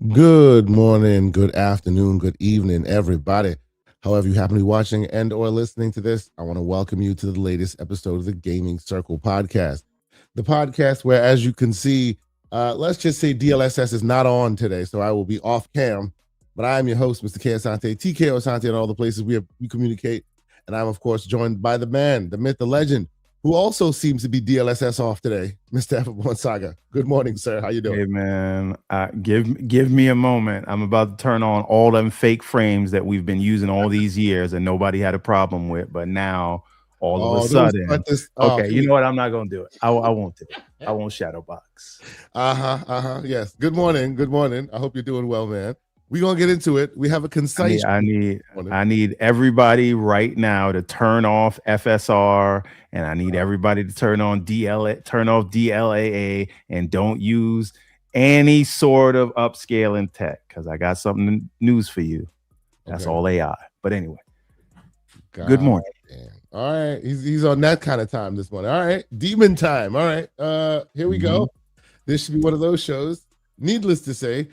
Good morning, good afternoon, good evening, everybody. However you happen to be watching and or listening to this, I want to welcome you to the latest episode of the Gaming Circle podcast. The podcast where, as you can see, let's just say DLSS is not on today, so I will be off cam. But I am your host, Mr. K. Asante, TK Asante, and all the places we communicate. And I'm, of course, joined by the man, the myth, the legend, who also seems to be DLSS off today, Mr. Everborn Saga. Good morning, sir. How you doing? Hey man, give me a moment. I'm about to turn on all them fake frames that we've been using all these years and nobody had a problem with. But now, all of a sudden, okay, you know what? I'm not gonna do it. I won't do it. I won't shadow box. Yes. Good morning. Good morning. I hope you're doing well, man. We're gonna get into it. We have a concise. I need everybody right now to turn off FSR, and I need everybody to turn off DLAA, and don't use any sort of upscaling tech, because I got something news for you. That's all AI. But anyway, good morning. Damn. All right, he's on that kind of time this morning. All right, demon time. All right, here we go. This should be one of those shows. Needless to say,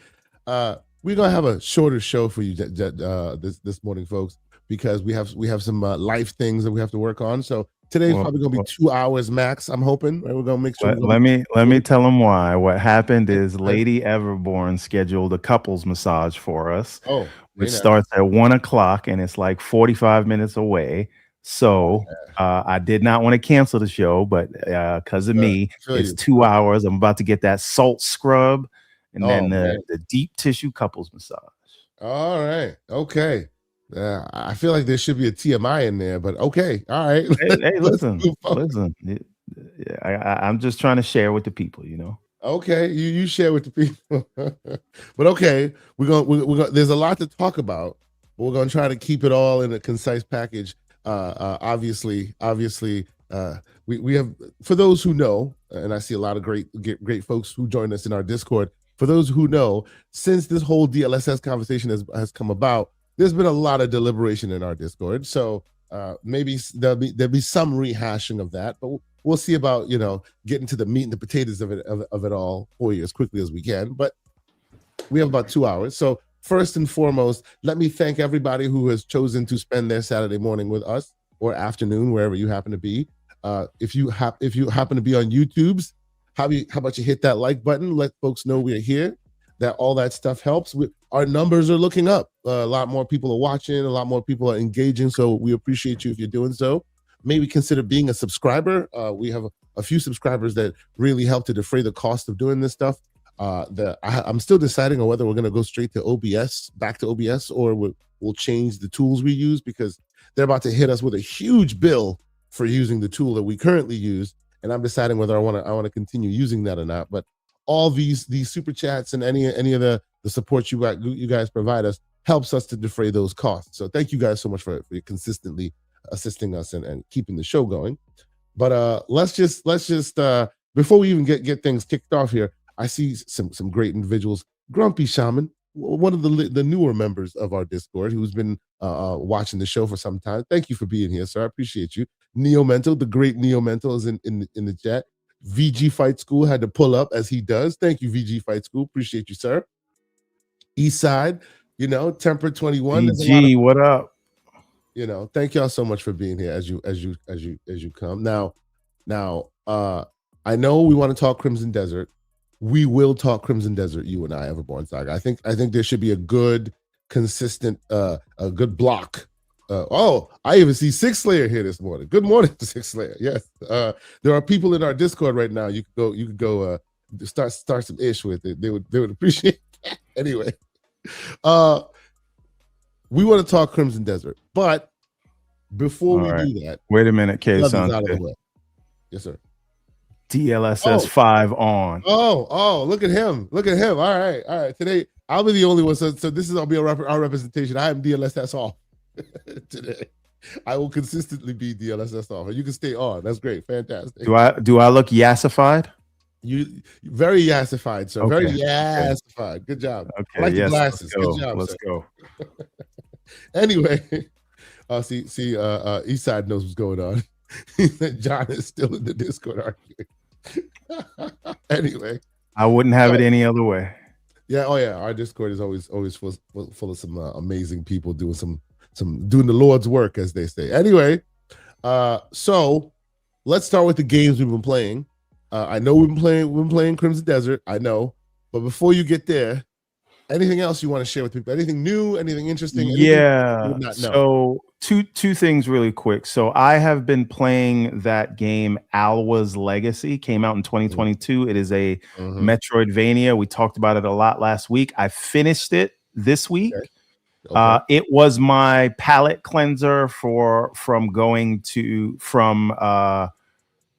we're gonna have a shorter show for you this morning, folks, because we have some life things that we have to work on. So today's probably gonna be 2 hours max. I'm hoping. Right? We're gonna make sure. Let me tell them why. What happened is Lady Everborn scheduled a couples massage for us, which starts at 1 o'clock, and it's like 45 minutes away. So I did not want to cancel the show, but because of me, it's 2 hours. I'm about to get that salt scrub. And then the deep tissue couples massage. All right. Okay. I feel like there should be a TMI in there, but okay. All right. Hey, listen. I'm just trying to share with the people, you know. Okay, you share with the people. But okay, we're gonna. There's a lot to talk about, but we're gonna try to keep it all in a concise package. Obviously, we have, for those who know, and I see a lot of great folks who join us in our Discord. For those who know, since this whole DLSS conversation has come about, there's been a lot of deliberation in our Discord. So maybe there'll be some rehashing of that, but we'll see about getting to the meat and the potatoes of it all for you as quickly as we can. But we have about 2 hours. So first and foremost, let me thank everybody who has chosen to spend their Saturday morning with us, or afternoon, wherever you happen to be. If you happen to be on YouTube's, how about you hit that like button? Let folks know we're here. That all that stuff helps. Our numbers are looking up. A lot more people are watching. A lot more people are engaging. So we appreciate you if you're doing so. Maybe consider being a subscriber. We have a few subscribers that really help to defray the cost of doing this stuff. I'm still deciding on whether we're going to go straight to OBS, back to OBS, or we'll change the tools we use, because they're about to hit us with a huge bill for using the tool that we currently use. And I'm deciding whether I want to continue using that or not. But all these super chats and any of the support you guys provide us helps us to defray those costs. So thank you guys so much for consistently assisting us and keeping the show going. But let's just before we even get things kicked off here, I see some great individuals. Grumpy Shaman, one of the newer members of our Discord, who's been watching the show for some time. Thank you for being here, sir. I appreciate you. Neo Mental, the great Neo Mental, is in the chat. VG Fight School had to pull up as he does. Thank you, VG Fight School. Appreciate you, sir. Eastside, Temper 21. VG, what up? Thank y'all so much for being here as you come. Now, I know we want to talk Crimson Desert. We will talk Crimson Desert, you and I, Everborn Saga. I think there should be a good, consistent, a good block. I even see Six Slayer here this morning. Good morning to Six Slayer. Yes, there are people in our Discord right now. You could go start some ish with it. They would appreciate that. Anyway, we want to talk Crimson Desert, but before we do that, wait a minute, K-San. Yes, sir. DLSS 5 on. Oh, look at him. All right. Today, I'll be the only one. So this will be our representation. I am DLSS off today. I will consistently be DLSS off. And you can stay on. That's great. Fantastic. Do I look yassified? You very yassified, sir. Okay. Very yassified. Good job. Okay. I like the glasses. Good job. Let's go. Anyway, see, Eastside knows what's going on. John is still in the Discord arguing. Anyway, I wouldn't have it any other way. Yeah. Oh yeah. Our Discord is always full of some amazing people doing doing the Lord's work, as they say. Anyway, so let's start with the games we've been playing. I know we've been playing Crimson Desert. I know, but before you get there, anything else you want to share with people? Anything new? Anything interesting? Anything you would not know? So two things really quick. So I have been playing that game, Alwa's Legacy. Came out in 2022. It is a Metroidvania. We talked about it a lot last week. I finished it this week. Okay. It was my palate cleanser from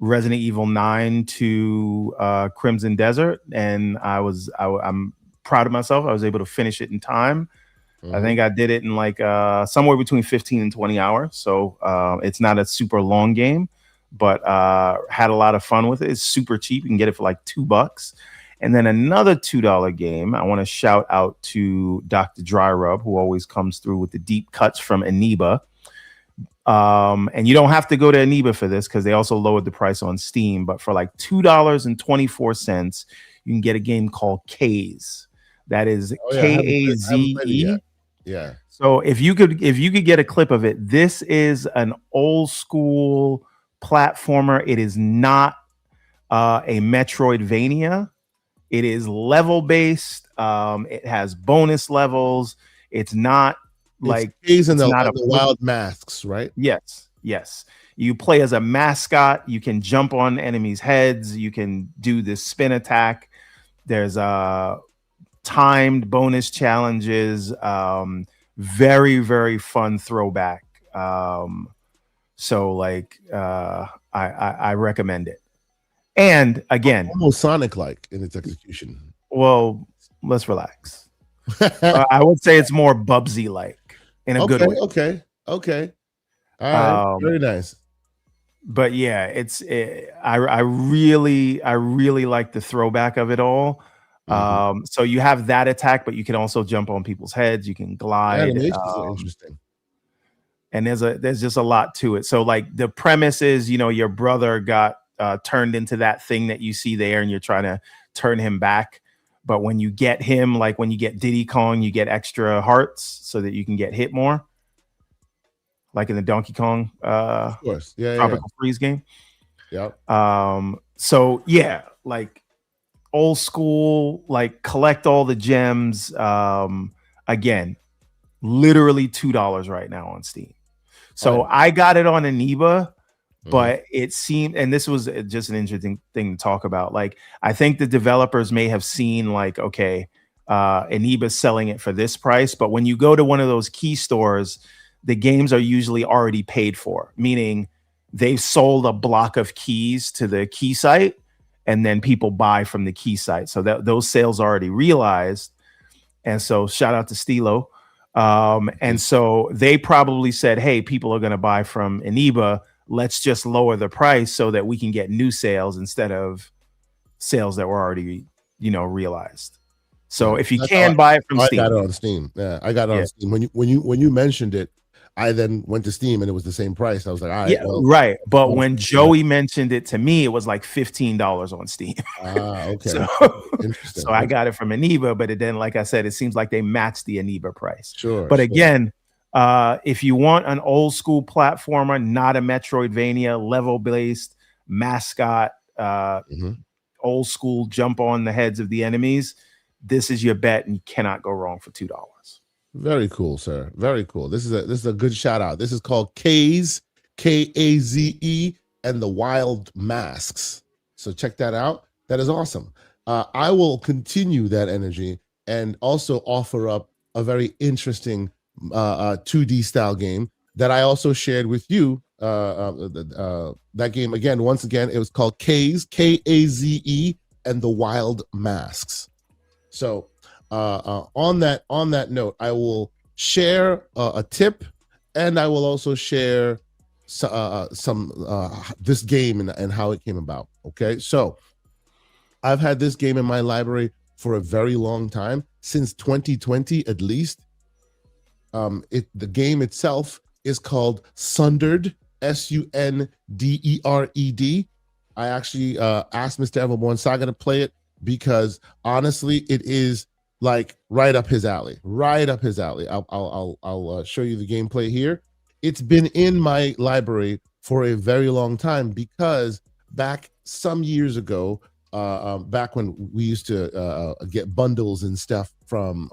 Resident Evil 9 to Crimson Desert, and I'm proud of myself. I was able to finish it in time. I think I did it in like somewhere between 15 and 20 hours. So it's not a super long game, but had a lot of fun with it. It's super cheap. You can get it for like $2. And then another $2 game. I want to shout out to Dr. Dry Rub, who always comes through with the deep cuts from Aniba. And you don't have to go to Aniba for this because they also lowered the price on Steam. But for like $2.24, you can get a game called Kaze. That is Kaze. Yeah. So if you could get a clip of it, this is an old school platformer. It is not a Metroidvania. It is level based. It has bonus levels. It's not like it's the wild masks, right? Yes. You play as a mascot. You can jump on enemies' heads. You can do this spin attack. There's timed bonus challenges. Very, very fun throwback. So like I recommend it. And again, almost Sonic-like in its execution. Well, let's relax. I would say it's more Bubsy-like in a good way. Okay. All right. Very nice. But yeah, I really like the throwback of it all. So you have that attack, but you can also jump on people's heads. You can glide. Interesting. And there's just a lot to it. So like the premise is, your brother got turned into that thing that you see there, and you're trying to turn him back. But when you get him, like when you get Diddy Kong, you get extra hearts so that you can get hit more. Like in the Donkey Kong of course. Tropical Freeze game. Yep. So yeah, like old school, like collect all the gems. Again, literally $2 right now on Steam. So I got it on Aniba, but it seemed, and this was just an interesting thing to talk about. Like, I think the developers may have seen like, okay, Aniba's selling it for this price, but when you go to one of those key stores, the games are usually already paid for, meaning they've sold a block of keys to the key site, and then people buy from the key site. So that those sales are already realized. And so shout out to Stilo. And so they probably said, hey, people are going to buy from Aniba. Let's just lower the price so that we can get new sales instead of sales that were already, realized. So if you can buy it from Steam. I got it on Steam. Yeah, I got it on Steam. When you mentioned it, I then went to Steam and it was the same price. I was like, all right. Yeah, right. But when Joey mentioned it to me, it was like $15 on Steam. Okay. So I got it from Aniba, but then, like I said, it seems like they matched the Aniba price. Sure. But again, if you want an old school platformer, not a Metroidvania, level-based mascot, old school jump on the heads of the enemies, this is your bet, and you cannot go wrong for $2. Very cool, sir. Very cool. This is a good shout out. This is called Kaze, Kaze, and the Wild Masks. So check that out. That is awesome. I will continue that energy and also offer up a very interesting 2D style game that I also shared with you. That game again, once again, it was called Kaze, Kaze, and the Wild Masks. So on that note, I will share a tip, and I will also share some this game and how it came about. Okay, so I've had this game in my library for a very long time, since 2020 at least. The game itself is called Sundered, Sundered. I actually asked Mr. Everborn Saga to play it because honestly, it is like right up his alley. Right up his alley. I'll show you the gameplay here. It's been in my library for a very long time because back some years ago, back when we used to get bundles and stuff from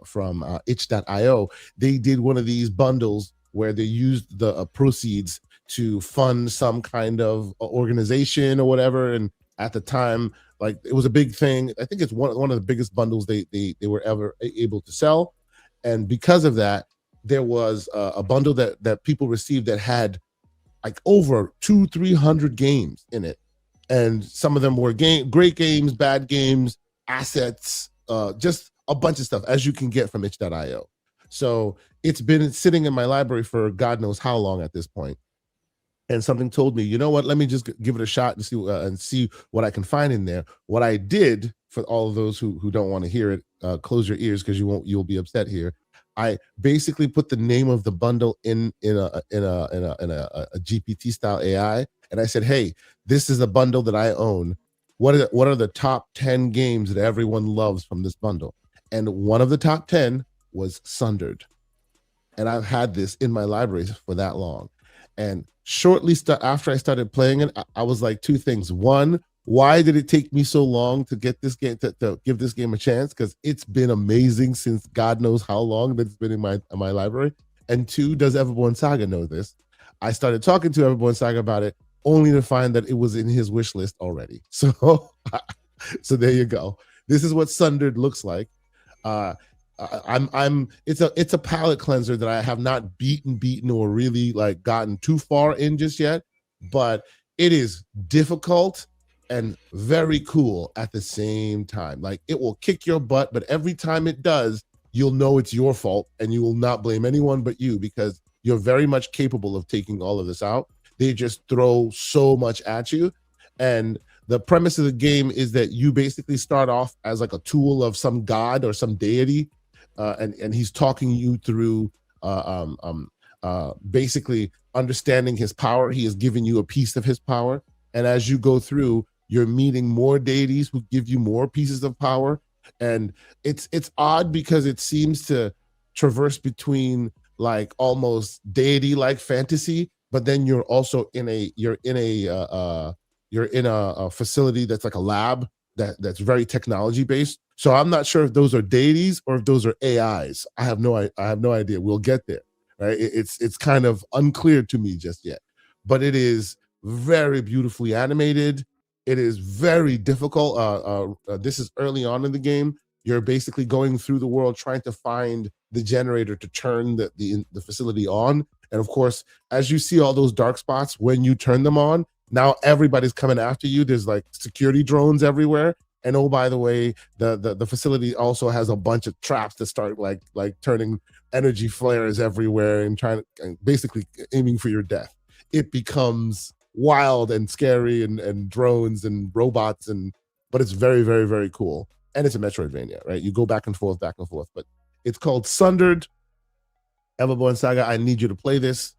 itch.io, they did one of these bundles where they used the proceeds to fund some kind of organization or whatever. And at the time, like, it was a big thing. I think it's one of the biggest bundles they were ever able to sell. And because of that, there was a bundle that people received that had like over 200-300 games in it, and some of them were great games, bad games, assets, just a bunch of stuff, as you can get from itch.io. So it's been sitting in my library for God knows how long at this point. And something told me, you know what, let me just give it a shot and see what I can find in there. What I did, for all of those who don't want to hear it, close your ears because you'll be upset here. I basically put the name of the bundle in a GPT style AI, and I said, hey, this is a bundle that I own. What are the top 10 games that everyone loves from this bundle? And one of the top 10 was Sundered. And I've had this in my library for that long. And shortly after I started playing it, I was like, two things. One, why did it take me so long to get this game, to give this game a chance? Because it's been amazing since God knows how long that it's been in my library. And two, does Everborn Saga know this? I started talking to Everborn Saga about it, only to find that it was in his wish list already. So, so there you go. This is what Sundered looks like. It's a palate cleanser that I have not beaten or really like gotten too far in just yet, but it is difficult and very cool at the same time. Like, it will kick your butt, but every time it does, you'll know it's your fault and you will not blame anyone but you, because you're very much capable of taking all of this out. They just throw so much at you. And the premise of the game is that you basically start off as like a tool of some god or some deity, and he's talking you through basically understanding his power. He is giving you a piece of his power. And as you go through, you're meeting more deities who give you more pieces of power. And it's odd because it seems to traverse between like almost deity-like fantasy, but then you're also in a facility that's like a lab that's very technology based. So I'm not sure if those are deities or if those are AIs. I have no idea. We'll get there, right? It's kind of unclear to me just yet, but it is very beautifully animated. It is very difficult. This is early on in the game. You're basically going through the world trying to find the generator to turn the facility on. And of course, as you see all those dark spots, when you turn them on, now everybody's coming after you. There's like security drones everywhere. And oh, by the way, the facility also has a bunch of traps that start like turning energy flares everywhere and basically aiming for your death. It becomes wild and scary and drones and robots, but it's very, very, very cool. And it's a Metroidvania, right? You go back and forth, but it's called Sundered. Everborn Saga, I need you to play this.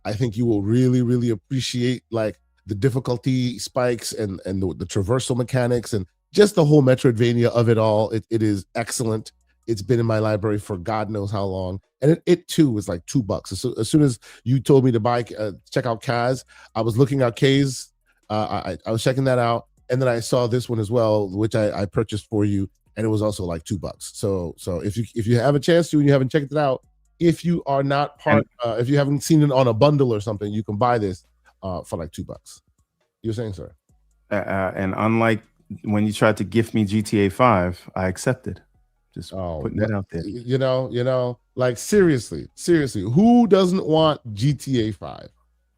I think you will really, really appreciate like the difficulty spikes and the traversal mechanics and just the whole Metroidvania of it all. It is excellent. It's been in my library for God knows how long. And it too was like $2. So as soon as you told me to check out Kaz, I was looking at Kaz. I was checking that out. And then I saw this one as well, which I purchased for you. And it was also like $2. So if you have a chance to and you haven't checked it out, if you are not if you haven't seen it on a bundle or something, you can buy this for like $2. You were saying, sir? And unlike when you tried to gift me GTA 5, I accepted. Just putting that out there. You know, like seriously, who doesn't want GTA 5?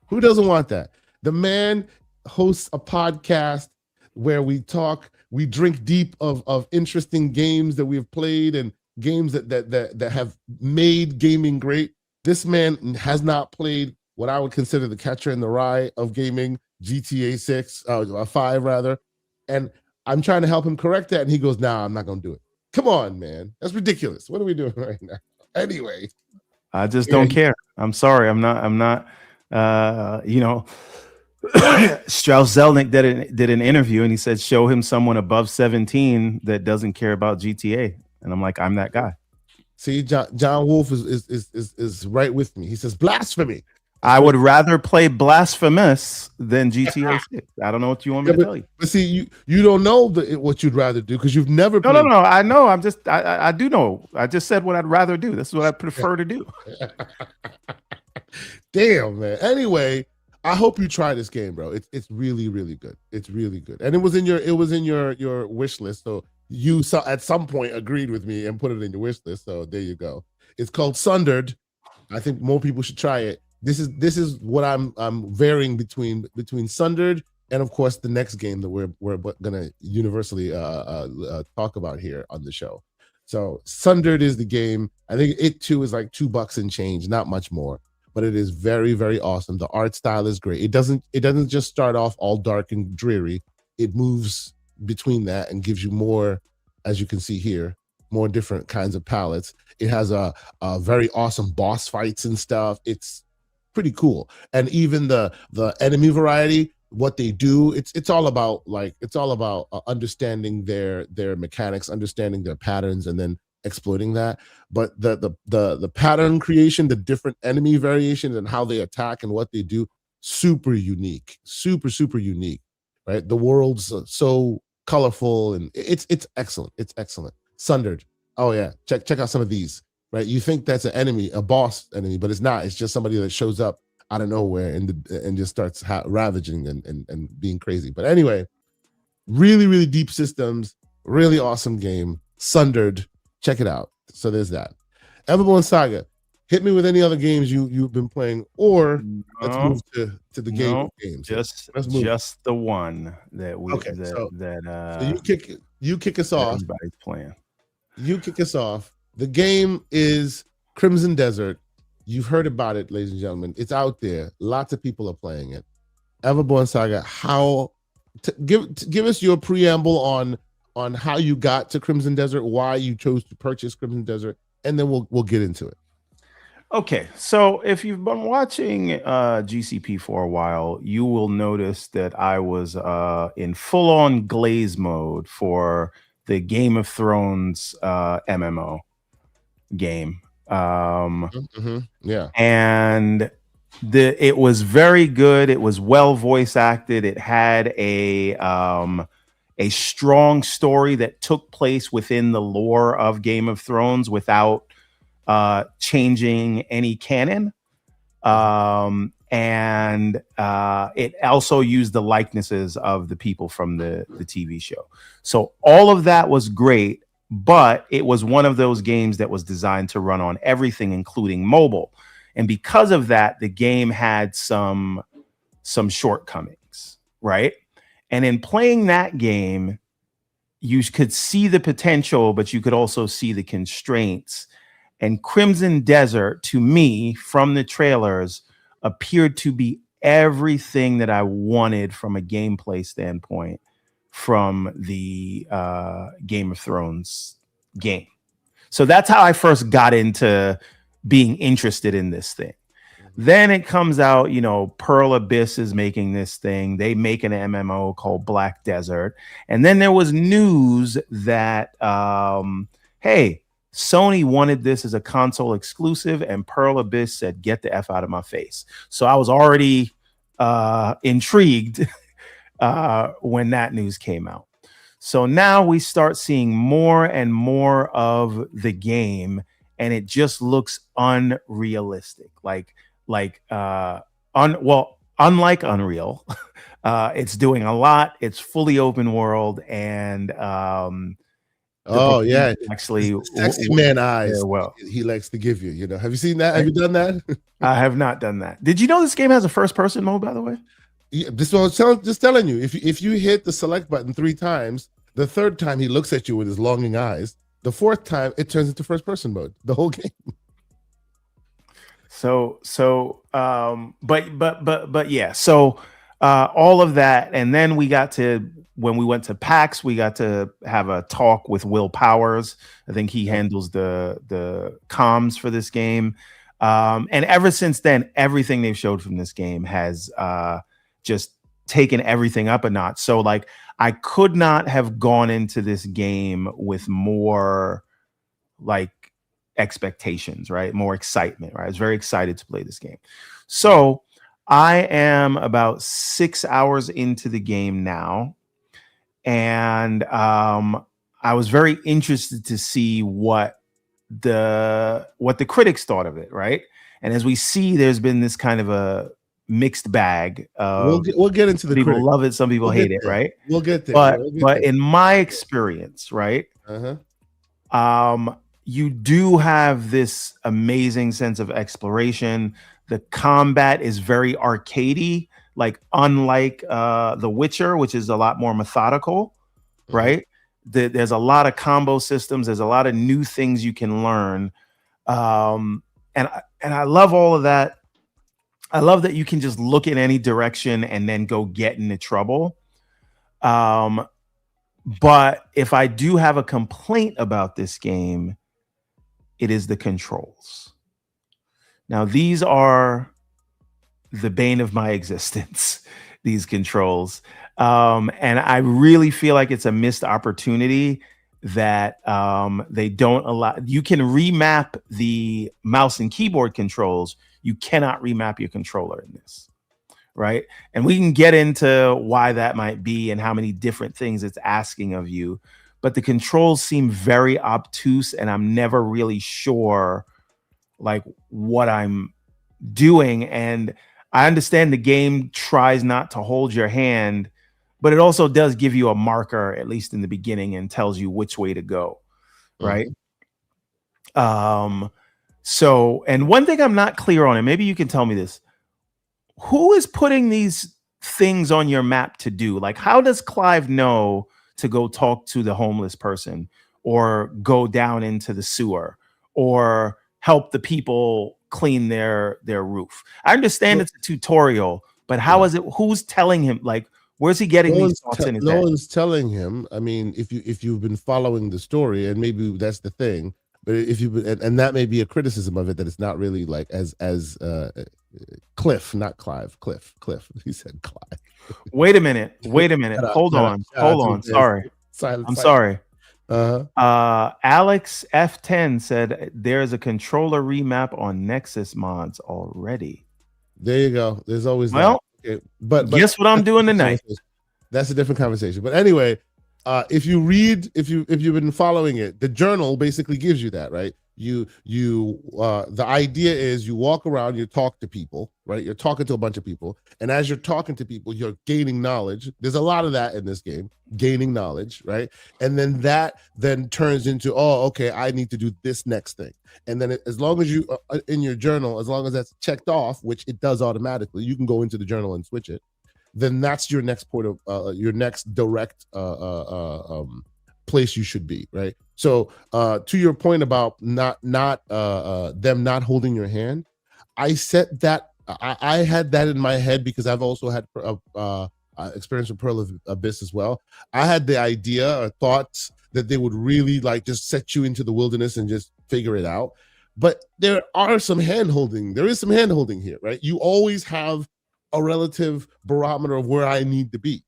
Who doesn't want that? The man hosts a podcast where we drink deep of interesting games that we've played and games that have made gaming great. This man has not played what I would consider the catcher in the rye of gaming, GTA 5 rather. And I'm trying to help him correct that. And he goes, nah, I'm not going to do it. Come on, man. That's ridiculous. What are we doing right now? Anyway. I just don't care. I'm sorry. I'm not, Strauss Zelnick did an interview and he said, show him someone above 17 that doesn't care about GTA. And I'm like, I'm that guy. See, John Wolf is right with me. He says blasphemy. I would rather play Blasphemous than GTA 6. I don't know what you want me to tell you. But see, you don't know what you'd rather do because you've never played. No. I know. I do know. I just said what I'd rather do. This is what I prefer to do. Damn, man. Anyway, I hope you try this game, bro. It's really, really good. It's really good. And it was in your wish list. So you at some point agreed with me and put it in your wish list. So there you go. It's called Sundered. I think more people should try it. This is what I'm varying between Sundered and of course the next game that we're gonna universally talk about here on the show. So Sundered is the game. I think it too is like $2 and change, not much more, but it is very, very awesome. The art style is great. It doesn't just start off all dark and dreary. It moves between that and gives you more, as you can see here, more different kinds of palettes. It has a very awesome boss fights and stuff. It's pretty cool. And even the enemy variety, what they do, it's all about understanding their mechanics, understanding their patterns, and then exploiting that. But the pattern creation, the different enemy variations and how they attack and what they do, super unique, super unique, right? The world's so colorful and it's excellent. It's excellent. Sundered. Oh yeah, check out some of these. Right, you think that's an enemy, a boss enemy, but it's not. It's just somebody that shows up out of nowhere and just starts ravaging and being crazy. But anyway, really, really deep systems, really awesome game. Sundered, check it out. So there's that. Everborn Saga, hit me with any other games you've been playing, or let's move to the game of games. Just the one that we so you kick us off. Everybody's playing. You kick us off. The game is Crimson Desert. You've heard about it, ladies and gentlemen. It's out there. Lots of people are playing it. Everborn Saga. Give us your preamble on how you got to Crimson Desert, why you chose to purchase Crimson Desert, and then we'll get into it. Okay, so if you've been watching GCP for a while, you will notice that I was in full-on glaze mode for the Game of Thrones MMO game. Yeah. And it was very good. It was well voice acted. It had a strong story that took place within the lore of Game of Thrones without changing any canon. And it also used the likenesses of the people from the TV show. So all of that was great, but it was one of those games that was designed to run on everything, including mobile. And because of that, the game had some shortcomings, right? And in playing that game, you could see the potential, but you could also see the constraints. And Crimson Desert, to me, from the trailers, appeared to be everything that I wanted from a gameplay standpoint from the Game of Thrones game. So that's how I first got into being interested in this thing. Then it comes out, Pearl Abyss is making this thing. They make an MMO called Black Desert. And then there was news that, hey, Sony wanted this as a console exclusive, and Pearl Abyss said, get the F out of my face. So I was already intrigued when that news came out. So now we start seeing more and more of the game, and it just looks unrealistic. Unlike Unreal, it's doing a lot. It's fully open world, and actually, sexy man eyes. Well, he likes to give you. Have you seen that? Have you done that? I have not done that. Did you know this game has a first-person mode? By the way, yeah, this was just telling you. If you hit the select button 3 times, the third time he looks at you with his longing eyes. The fourth time it turns into first-person mode. The whole game. But yeah. So all of that, and then when we went to PAX, we got to have a talk with Will Powers. I think he handles the comms for this game. And ever since then, everything they've showed from this game has just taken everything up a notch. So, I could not have gone into this game with more like expectations, right? More excitement, right? I was very excited to play this game. So I am about 6 hours into the game now. And I was very interested to see what the critics thought of it, right? And as we see, there's been this kind of a mixed bag of we'll get into the people critics. love it, some people hate it, there. right? We'll get there. But in my experience, right? You do have this amazing sense of exploration. The combat is very arcadey, like unlike The Witcher, which is a lot more methodical, right? There's a lot of combo systems. There's a lot of new things you can learn, and I love all of that. I love that you can just look in any direction and then go get into trouble. But if I do have a complaint about this game, it is the controls. Now, these are the bane of my existence, these controls. And I really feel like it's a missed opportunity that they don't allow. You can remap the mouse and keyboard controls. You cannot remap your controller in this, right? And we can get into why that might be and how many different things it's asking of you. But the controls seem very obtuse, and I'm never really sure like what I'm doing. And I understand the game tries not to hold your hand, but it also does give you a marker, at least in the beginning, and tells you which way to go, right? So, and one thing I'm not clear on, and maybe you can tell me this, who is putting these things on your map to do? Like, how does Clive know to go talk to the homeless person, or go down into the sewer, or help the people clean their roof? I understand it's a tutorial, but how is it? Who's telling him? Like, where's he getting these thoughts in his head? No one's telling him. I mean, if you've been following the story, and maybe that's the thing, but if you and that may be a criticism of it, that it's not really like as Cliff, not Clive. Cliff. He said Clive. Wait a minute. Hold on. Sorry. I'm sorry. Alex F10 said there's a controller remap on Nexus mods already. There you go. There's always that. Okay. But guess what I'm doing tonight? That's a different conversation. But anyway, if you've been following it, the journal basically gives you that, right? The idea is you walk around, you talk to people, right? You're talking to a bunch of people, and as you're talking to people, you're gaining knowledge. There's a lot of that in this game, gaining knowledge, right? And then that turns into, oh, okay, I need to do this next thing. And then as long as you in your journal, as long as that's checked off, which it does automatically, you can go into the journal and switch it. Then that's your next point of your next direct place you should be, right? So to your point about them not holding your hand, I set that. I had that in my head because I've also had experience with Pearl of Abyss as well. I had the idea or thoughts that they would really like just set you into the wilderness and just figure it out. But there are some hand holding. There is some hand holding here, right? You always have a relative barometer of where I need to be,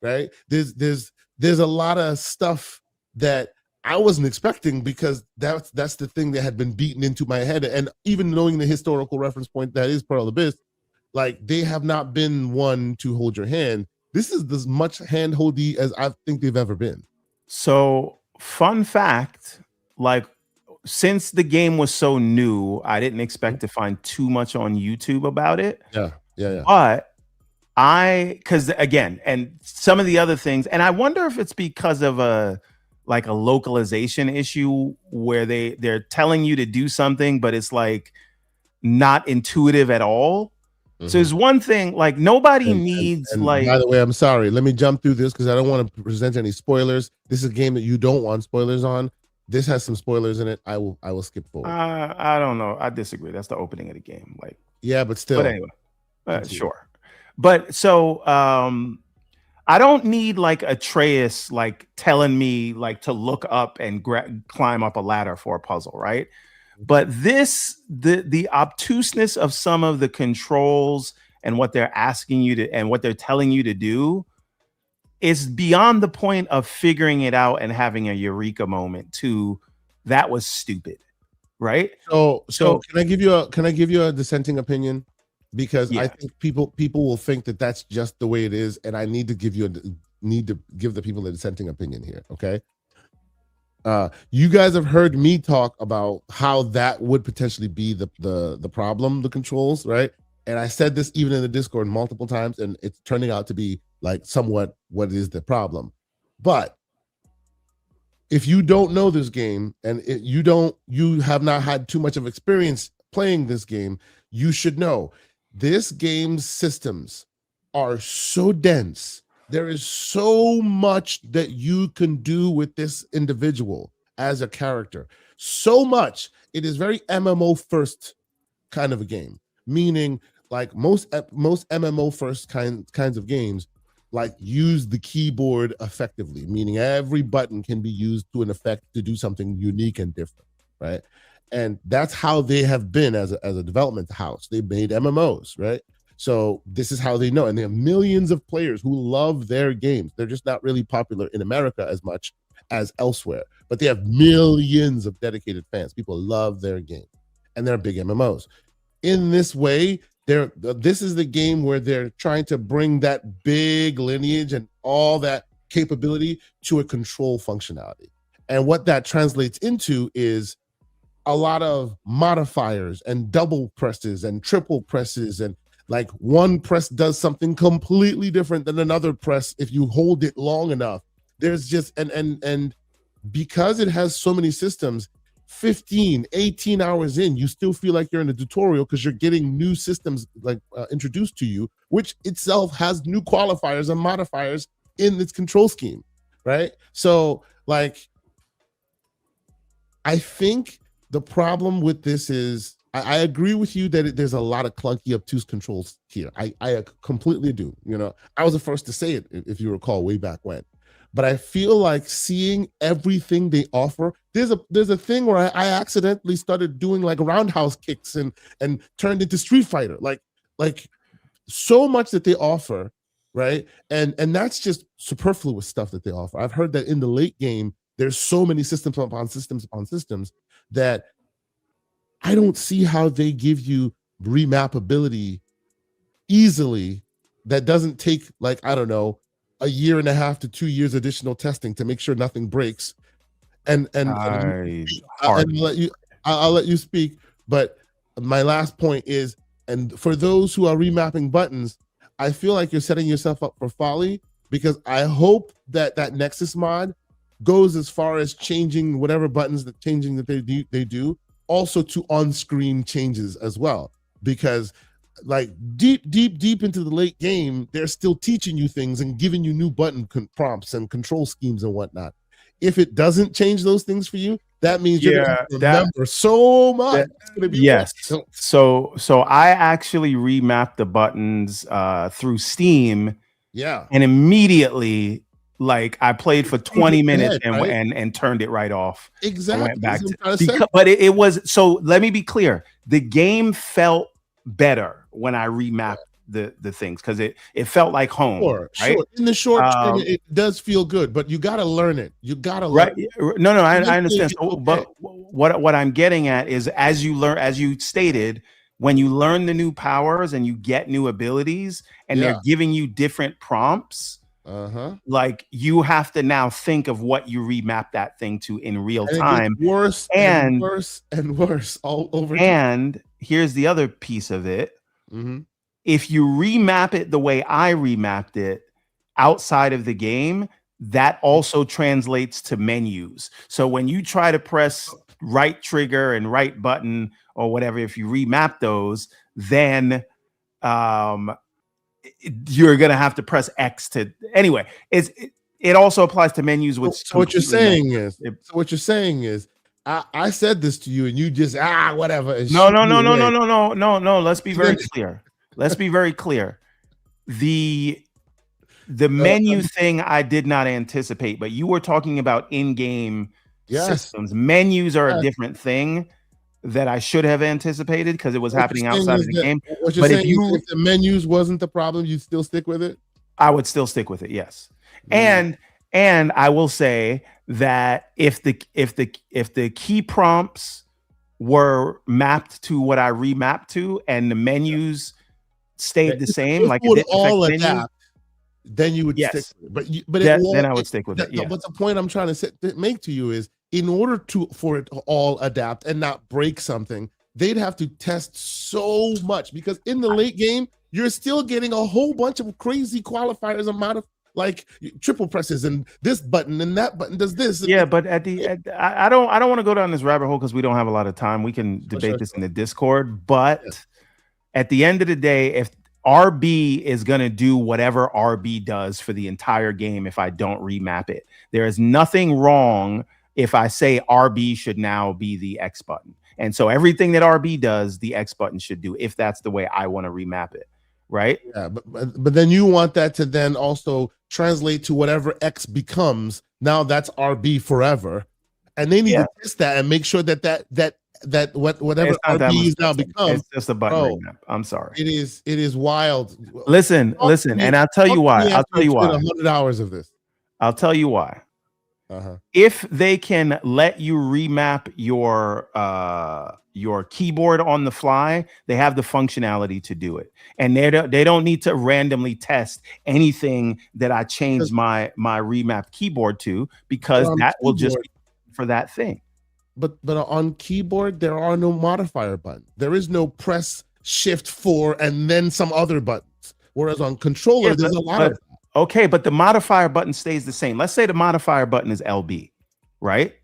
right? There's a lot of stuff that I wasn't expecting, because that's the thing that had been beaten into my head. And even knowing the historical reference point that is Pearl of Abyss, like, they have not been one to hold your hand. This is as much hand-holdy as I think they've ever been. So, fun fact, like, since the game was so new, I didn't expect to find too much on YouTube about it. Yeah. But because again, and some of the other things, and I wonder if it's because of a localization issue where they're telling you to do something, but it's like not intuitive at all. So there's one thing, like, nobody needs and by the way, I'm sorry, let me jump through this because I don't want to present any spoilers. This is a game that you don't want spoilers on. This has some spoilers in it. I will skip forward. I don't know. I disagree. That's the opening of the game. Like, yeah, but still. But anyway, sure. But so I don't need like Atreus like telling me like to look up and climb up a ladder for a puzzle, right? But the obtuseness of some of the controls and what they're asking you to and what they're telling you to do is beyond the point of figuring it out and having a eureka moment to that was stupid, right? So can I give you a dissenting opinion? Because yeah. I think people will think that that's just the way it is, and I need to give the people a dissenting opinion here. Okay. You guys have heard me talk about how that would potentially be the problem, the controls, right? And I said this even in the Discord multiple times, and it's turning out to be like somewhat what is the problem. But if you don't know this game and you have not had too much of experience playing this game, you should know this game's systems are so dense. There is so much that you can do with this individual as a character. So much. It is very MMO first kind of a game, meaning like most MMO first kinds of games, like use the keyboard effectively, meaning every button can be used to an effect to do something unique and different, right? And that's how they have been as a development house. They made MMOs, right? So this is how they know, and they have millions of players who love their games. They're just not really popular in America as much as elsewhere, but they have millions of dedicated fans. People love their game, and they're big MMOs. In this way, this is the game where they're trying to bring that big lineage and all that capability to a control functionality. And what that translates into is a lot of modifiers and double presses and triple presses, and like one press does something completely different than another press if you hold it long enough. There's just and because it has so many systems, 15, 18 hours in, you still feel like you're in a tutorial because you're getting new systems like introduced to you, which itself has new qualifiers and modifiers in its control scheme, right? So like, I think the problem with this is, I agree with you that there's a lot of clunky, obtuse controls here. I completely do. You know, I was the first to say it, if you recall, way back when. But I feel like seeing everything they offer, there's a thing where I accidentally started doing like roundhouse kicks and turned into Street Fighter, like so much that they offer, right? And that's just superfluous stuff that they offer. I've heard that in the late game, there's so many systems upon systems upon systems that I don't see how they give you remappability easily that doesn't take, like, I don't know, a year and a half to 2 years additional testing to make sure nothing breaks. And I'll let you speak. But my last point is, and for those who are remapping buttons, I feel like you're setting yourself up for folly, because I hope that Nexus mod goes as far as changing whatever buttons that they do also to on-screen changes as well, because like deep into the late game, they're still teaching you things and giving you new button prompts and control schemes and whatnot. If it doesn't change those things for you, that means you're gonna remember so much. It's gonna be yes. So I actually remapped the buttons through Steam. Yeah. And immediately, like, I played for 20 minutes and turned it right off. Exactly. I went back but it was, so let me be clear. The game felt better when I remapped the things, because it felt like home. Sure. In the short term, it does feel good, but you got to learn it. You got to learn it. No, I understand. So, but what I'm getting at is, as you learn, as you stated, when you learn the new powers and you get new abilities and they're giving you different prompts, like, you have to now think of what you remap that thing to in real time. Worse and worse and worse all over. And here's the other piece of it. If you remap it the way I remapped it outside of the game, that also translates to menus. So when you try to press right trigger and right button or whatever, if you remap those, then you're going to have to press X to, anyway, it also applies to menus. Which so what you're saying is, I said this to you and you just, whatever. No. Let's be very clear. Let's be very clear. The menu thing I did not anticipate, but you were talking about in-game systems. Menus are a different thing that I should have anticipated, because it was happening outside of the game. What you're saying is, if the menus wasn't the problem, you'd still stick with it? I would still stick with it, yes. And And I will say that if the key prompts were mapped to what I remapped to, and the menus stayed the same, if like it it would didn't affect all the menu, adapt, then you would stick yes, with it. But it then won't. I would stick with it. Yeah. But the point I'm trying to make to you is, in order for it to all adapt and not break something, they'd have to test so much, because in the late game, you're still getting a whole bunch of crazy qualifiers, amount of like triple presses and this button and that button does this. Yeah, but I don't want to go down this rabbit hole because we don't have a lot of time. We can debate this in the Discord, but at the end of the day, if RB is going to do whatever RB does for the entire game, if I don't remap it, there is nothing wrong if I say RB should now be the X button. And so everything that RB does, the X button should do, if that's the way I want to remap it. Right. Yeah, but then you want that to then also translate to whatever X becomes. Now that's RB forever, and they need to test that and make sure that whatever RB is now become. It's just a button remap. I'm sorry. It is wild. Listen, and I'll tell you why. I'll tell you why. 100 hours of this. I'll tell you why. If they can let you remap your keyboard on the fly, they have the functionality to do it, and they don't need to randomly test anything that I change my remap keyboard to, because that will just be for that thing. But on keyboard, there are no modifier buttons. There is no press shift 4 and then some other buttons. Whereas on controller, there's a lot of that. Okay, but the modifier button stays the same. Let's say the modifier button is LB, right?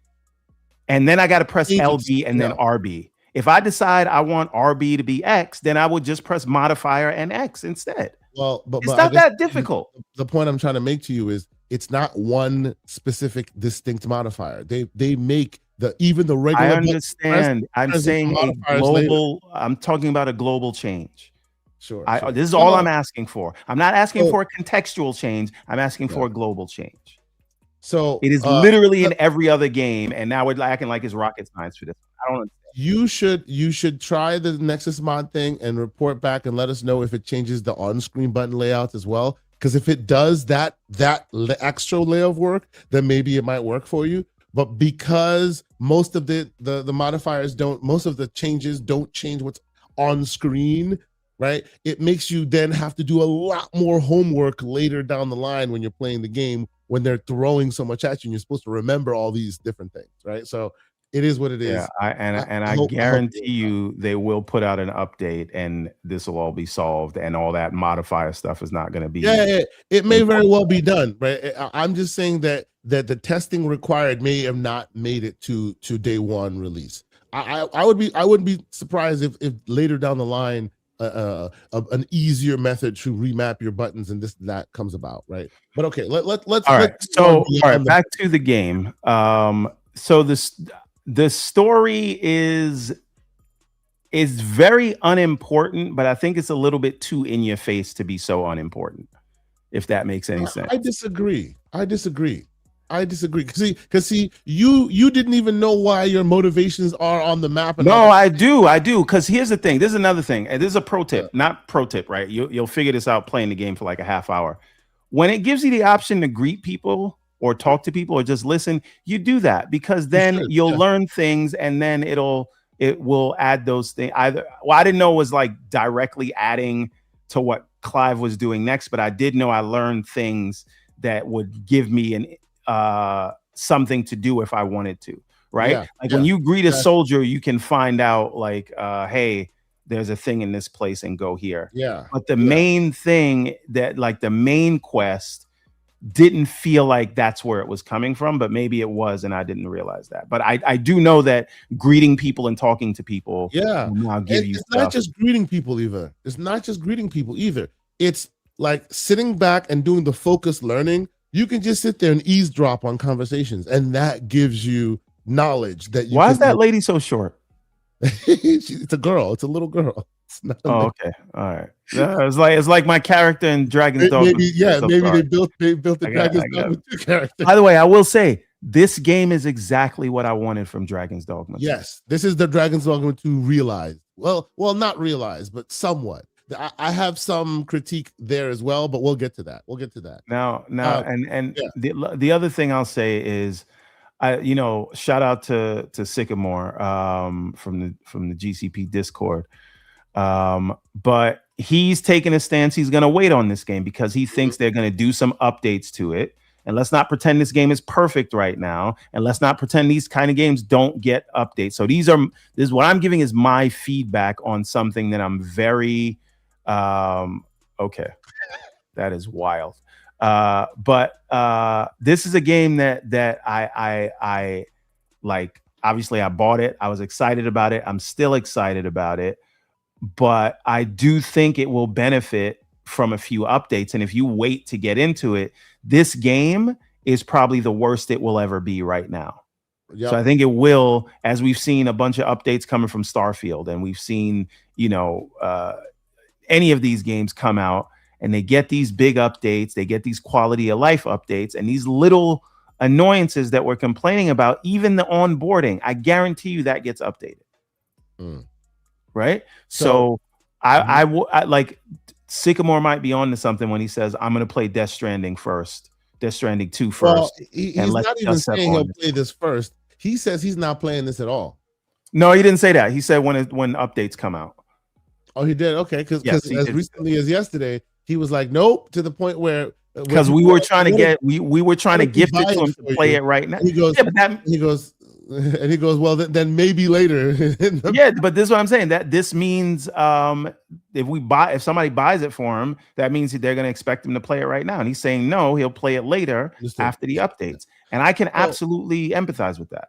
And then I got to press LB and then RB. If I decide I want RB to be X, then I would just press modifier and X instead. Well, but it's not that difficult. The point I'm trying to make to you is, it's not one specific distinct modifier. They make even the regular. I understand. I'm saying a global. I'm talking about a global change. Sure. This is all I'm asking for. I'm not asking for a contextual change. I'm asking for a global change. So it is literally in every other game, and now we're acting like it's rocket science for this. I don't understand. You should try the Nexus mod thing and report back and let us know if it changes the on-screen button layouts as well. Because if it does that extra layer of work, then maybe it might work for you. But because most of the modifiers most of the changes don't change what's on screen, right? It makes you then have to do a lot more homework later down the line when you're playing the game, when they're throwing so much at you and you're supposed to remember all these different things, right? So it is what it is. Yeah, I guarantee you they will put out an update and this will all be solved, and all that modifier stuff is not going to be. Yeah, it may very well be done, right? I'm just saying that the testing required may have not made it to day one release. I wouldn't be surprised if later down the line an easier method to remap your buttons and that comes about, right? But okay, let's all right. So all right, back to the game. So the story is very unimportant, but I think it's a little bit too in your face to be so unimportant, if that makes any sense. I disagree. Because you didn't even know why your motivations are on the map. No, I do. Because here's the thing. This is another thing. And this is a pro tip, not pro tip, right? You'll figure this out playing the game for like a half hour. When it gives you the option to greet people or talk to people or just listen, you do that, because then you'll learn things, and then it will add those things. I didn't know it was like directly adding to what Clive was doing next, but I did know I learned things that would give me something to do if I wanted to, right? When you greet a soldier, you can find out like, hey, there's a thing in this place and go here. Yeah. But the main thing that, like, the main quest didn't feel like that's where it was coming from, but maybe it was, and I didn't realize that. But I do know that greeting people and talking to people, will give you stuff. Not just greeting people either. It's not just greeting people either. It's like sitting back and doing the focused learning. You can just sit there and eavesdrop on conversations, and that gives you knowledge that you. Why is that lady so short? It's a girl. It's a little girl. Okay, all right. It's like my character in Dragon's Dogma. Maybe they built the Dragon's Dogma 2 character. By the way, I will say this game is exactly what I wanted from Dragon's Dogma 2. Yes, this is the Dragon's Dogma 2 realized. Well, not realized, but somewhat. I have some critique there as well, but we'll get to that. Now, and the other thing I'll say is, shout out to Sycamore from the GCP Discord. But he's taking a stance. He's going to wait on this game because he thinks they're going to do some updates to it. And let's not pretend this game is perfect right now. And let's not pretend these kind of games don't get updates. So this is what I'm giving is my feedback on something that I'm very, okay. That is wild. But this is a game that I like. Obviously I bought it. I was excited about it. I'm still excited about it. But I do think it will benefit from a few updates. And if you wait to get into it, this game is probably the worst it will ever be right now. Yep. So I think it will, as we've seen a bunch of updates coming from Starfield, and we've seen, any of these games come out and they get these big updates, they get these quality of life updates, and these little annoyances that we're complaining about, even the onboarding, I guarantee you that gets updated. Right. So I like Sycamore might be on to something when he says, I'm going to play Death Stranding 2 first. Well, he's not even saying he'll play this first. He says he's not playing this at all. No, he didn't say that. He said when updates come out. Oh, he did. Okay. Because as recently as yesterday, he was like, nope, to the point where because we were trying to gift it to him to play it right now. He goes, well, then maybe later. Yeah, but this is what I'm saying. That this means if somebody buys it for him, that means they're going to expect him to play it right now. And he's saying no, he'll play it later after the updates. And I can absolutely empathize with that.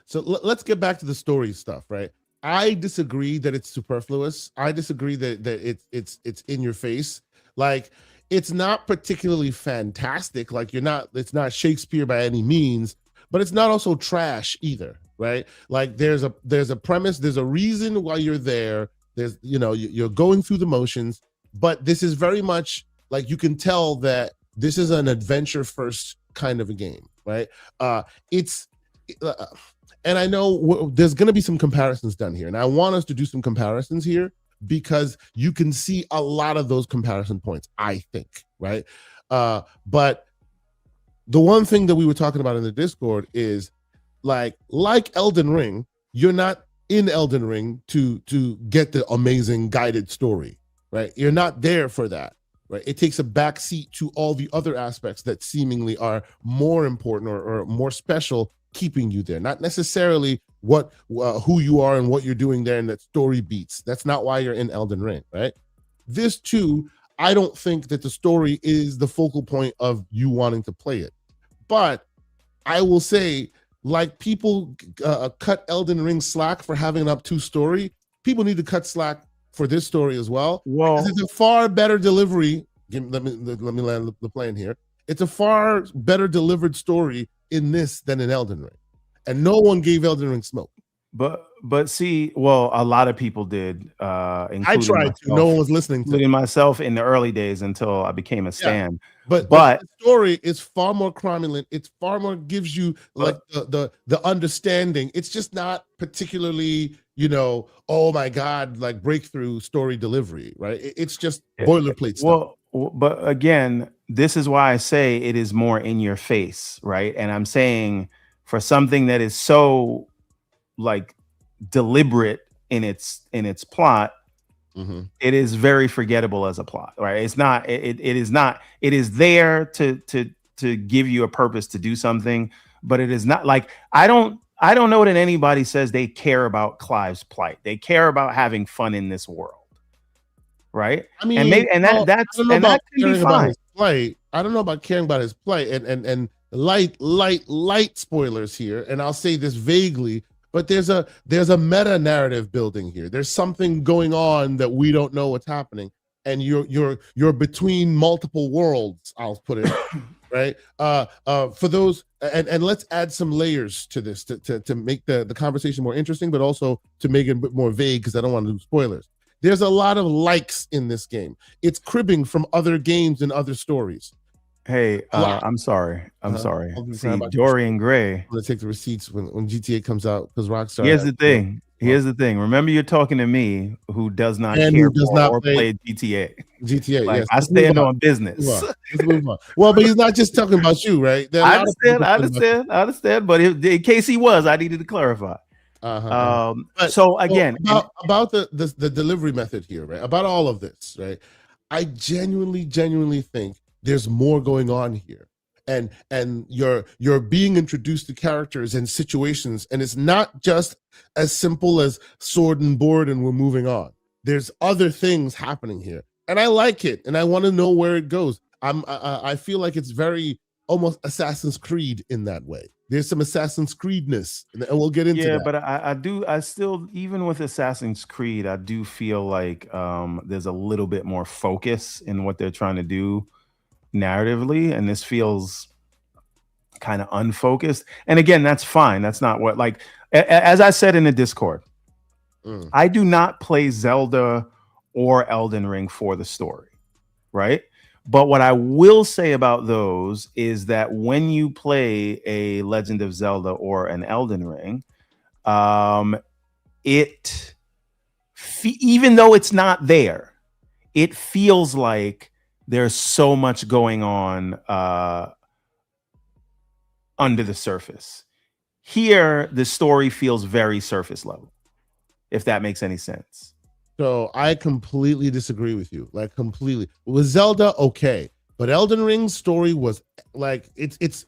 So let's get back to the story stuff, right? I disagree that it's superfluous. I disagree that it's in your face. Like, it's not particularly fantastic. Like, it's not Shakespeare by any means, but it's not also trash either, right? Like, there's a premise, there's a reason why you're there. There's, you're going through the motions, but this is very much like, you can tell that this is an adventure first kind of a game, right? And I know there's going to be some comparisons done here, and I want us to do some comparisons here because you can see a lot of those comparison points, I think, right? But the one thing that we were talking about in the Discord is like Elden Ring, you're not in Elden Ring to get the amazing guided story, right? You're not there for that, right? It takes a backseat to all the other aspects that seemingly are more important or more special, keeping you there. Not necessarily who you are and what you're doing there and that story beats. That's not why you're in Elden Ring, right? This too, I don't think that the story is the focal point of you wanting to play it. But I will say, like, people cut Elden Ring slack for having an obtuse story, people need to cut slack for this story as well. Well, it's a far better delivery. Let me land the plane here. It's a far better delivered story in this than in Elden Ring. And no one gave Elden Ring smoke. But see, well, a lot of people did. I tried myself, to. No one was listening to including myself in the early days until I became a stan. But the story is far more cromulent. It's far more gives you like the understanding. It's just not particularly, oh my God, like breakthrough story delivery, right? It's just boilerplate stuff. Well, but again, this is why I say it is more in your face, right? And I'm saying for something that is so like deliberate in its plot, it is very forgettable as a plot, right? It's not. It is not. It is there to give you a purpose to do something, but it is not like I don't know that anybody says they care about Clive's plight. They care about having fun in this world. Right. I mean, that can be fine. I don't know about caring about his plight and light spoilers here. And I'll say this vaguely, but there's a meta narrative building here. There's something going on that we don't know what's happening. And you're between multiple worlds, I'll put it, right? For those, and let's add some layers to this to make the conversation more interesting, but also to make it a bit more vague because I don't want to do spoilers. There's a lot of likes in this game. It's cribbing from other games and other stories. Hey, I'm sorry. See, Dorian Gray. I'm gonna take the receipts when GTA comes out because Rockstar. Here's the thing. Remember, you're talking to me, who does not and care who does for not or play play GTA. GTA. Like Yes, I let's move stand on. on business. Let's move on. Well, but he's not just talking about you, right? There are a I lot of people understand. I understand. But in case he was, I needed to clarify. But So again, about the delivery method here, right? About all of this, right? I genuinely think there's more going on here. And you're being introduced to characters and situations, and it's not just as simple as sword and board and we're moving on. There's other things happening here, and I like it, and I want to know where it goes. I feel like it's very almost Assassin's Creed in that way. There's some Assassin's Creedness, and we'll get into that. But I still, even with Assassin's Creed, I do feel like there's a little bit more focus in what they're trying to do narratively, and this feels kind of unfocused. And again, that's fine. That's not what, like, as I said in the Discord, I do not play Zelda or Elden Ring for the story, right? But what I will say about those is that when you play a Legend of Zelda or an Elden Ring, even though it's not there, it feels like there's so much going on under the surface. Here, the story feels very surface level, if that makes any sense. So I completely disagree with you, like completely. With Zelda, okay, but Elden Ring's story was like its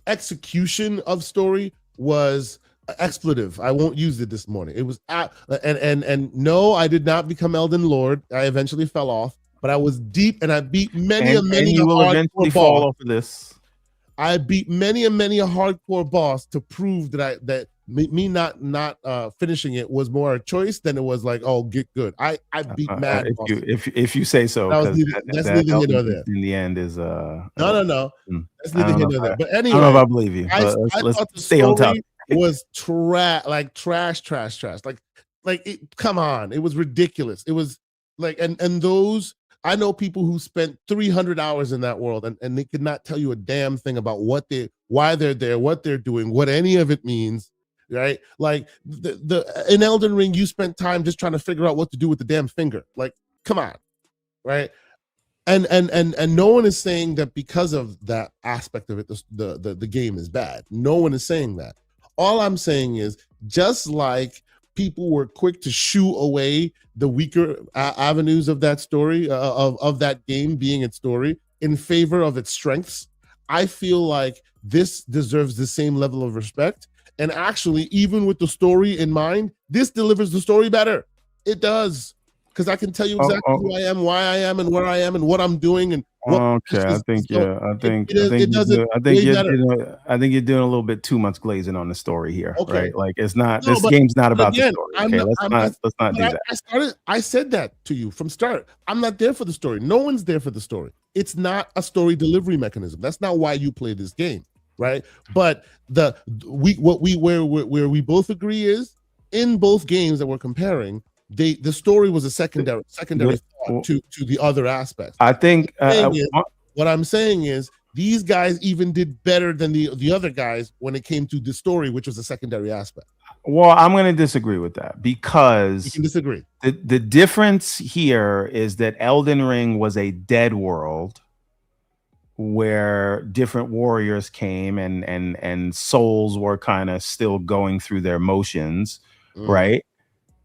execution of story was expletive. I won't use it this morning. It was and no, I did not become Elden Lord. I eventually fell off, but I was deep, and I beat many and you will eventually fall off of this. I beat many a hardcore boss to prove that me not finishing it was more a choice than it was like, oh, get good. I beat mad if you say so. That's neither here nor there. In the end is no. That's neither here nor there. But anyway, I don't know if I believe you. Let's stay on top. Was trash. Come on, it was ridiculous. It was like, and those, I know people who spent 300 hours in that world, and they could not tell you a damn thing about why they're there, what they're doing, what any of it means, right? Like in Elden Ring, you spent time just trying to figure out what to do with the damn finger. Like, come on, right? And no one is saying that because of that aspect of it, the game is bad. No one is saying that. All I'm saying is, just like people were quick to shoo away the weaker avenues of that story, of that game being its story, in favor of its strengths, I feel like this deserves the same level of respect. And actually, even with the story in mind, this delivers the story better. It does. Because I can tell you exactly who I am, why I am, and where I am, and what I'm doing, and okay. I think you're doing a little bit too much glazing on the story here, right? Like, it's not. This game's not about the story. Okay, let's not do that. I said that to you from start. I'm not there for the story. No one's there for the story. It's not a story delivery mechanism. That's not why you play this game, right? But where we both agree is, in both games that we're comparing, the story was a secondary thought to the other aspects. I think what I'm saying is these guys even did better than the other guys when it came to the story, which was a secondary aspect. Well, I'm going to disagree with that, because you can disagree. The difference here is that Elden Ring was a dead world where different warriors came and souls were kind of still going through their motions, right?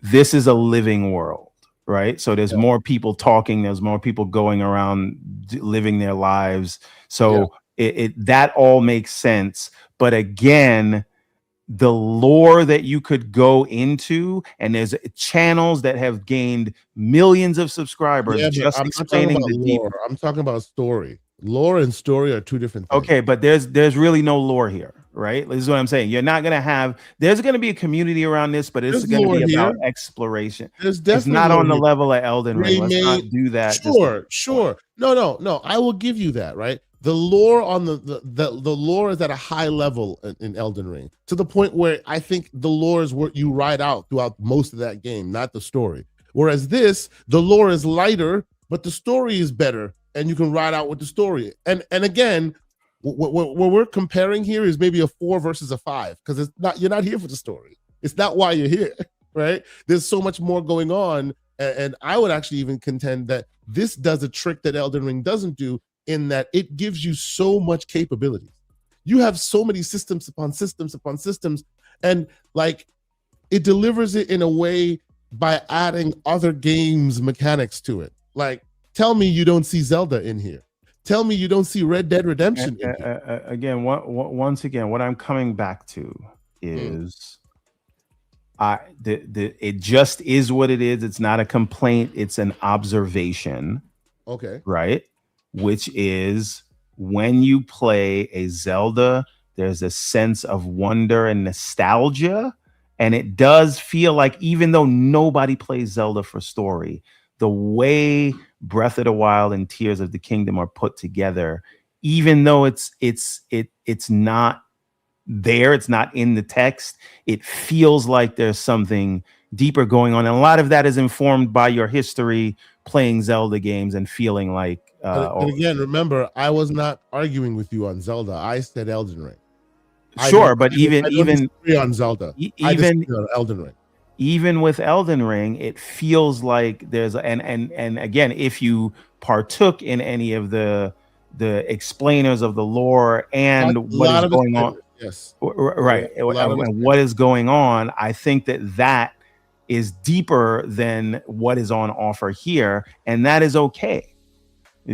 This is a living world, right? So there's more people talking, there's more people going around living their lives. So that all makes sense. But again, the lore that you could go into, and there's channels that have gained millions of subscribers just explaining the lore. I'm talking about story. Lore and story are two different things. Okay, but there's really no lore here, right? This is what I'm saying. You're not gonna have. There's gonna be a community around this, but it's gonna be about exploration. There's definitely it's not on the level of Elden Ring. Let's not do that. Sure. No. I will give you that, right? The lore on the lore is at a high level in Elden Ring, to the point where I think the lore is what you ride out throughout most of that game, not the story. Whereas the lore is lighter, but the story is better, and you can ride out with the story. And again, what we're comparing here is maybe a 4 versus a 5, because it's not. You're not here for the story. It's not why you're here. right? There's so much more going on. And I would actually even contend that this does a trick that Elden Ring doesn't do, in that it gives you so much capabilities. You have so many systems upon systems upon systems, and like it delivers it in a way by adding other games mechanics to it. Like, tell me you don't see Zelda in here. Tell me you don't see Red Dead Redemption in here. Again, once again, what I'm coming back to is it just is what it is. It's not a complaint. It's an observation. Okay. Right? Which is, when you play a Zelda, there's a sense of wonder and nostalgia. And it does feel like, even though nobody plays Zelda for story, the way Breath of the Wild and Tears of the Kingdom are put together, even though it's not there, it's not in the text, it feels like there's something deeper going on. And a lot of that is informed by your history playing Zelda games and feeling like and again, remember, I was not arguing with you on Zelda. I said Elden Ring. Sure, but even on Zelda, even on Elden Ring. Even with Elden Ring, it feels like there's and again, if you partook in any of the explainers of the lore and what is going on, yes, right, and what is going on, I think that is deeper than what is on offer here, and that is okay.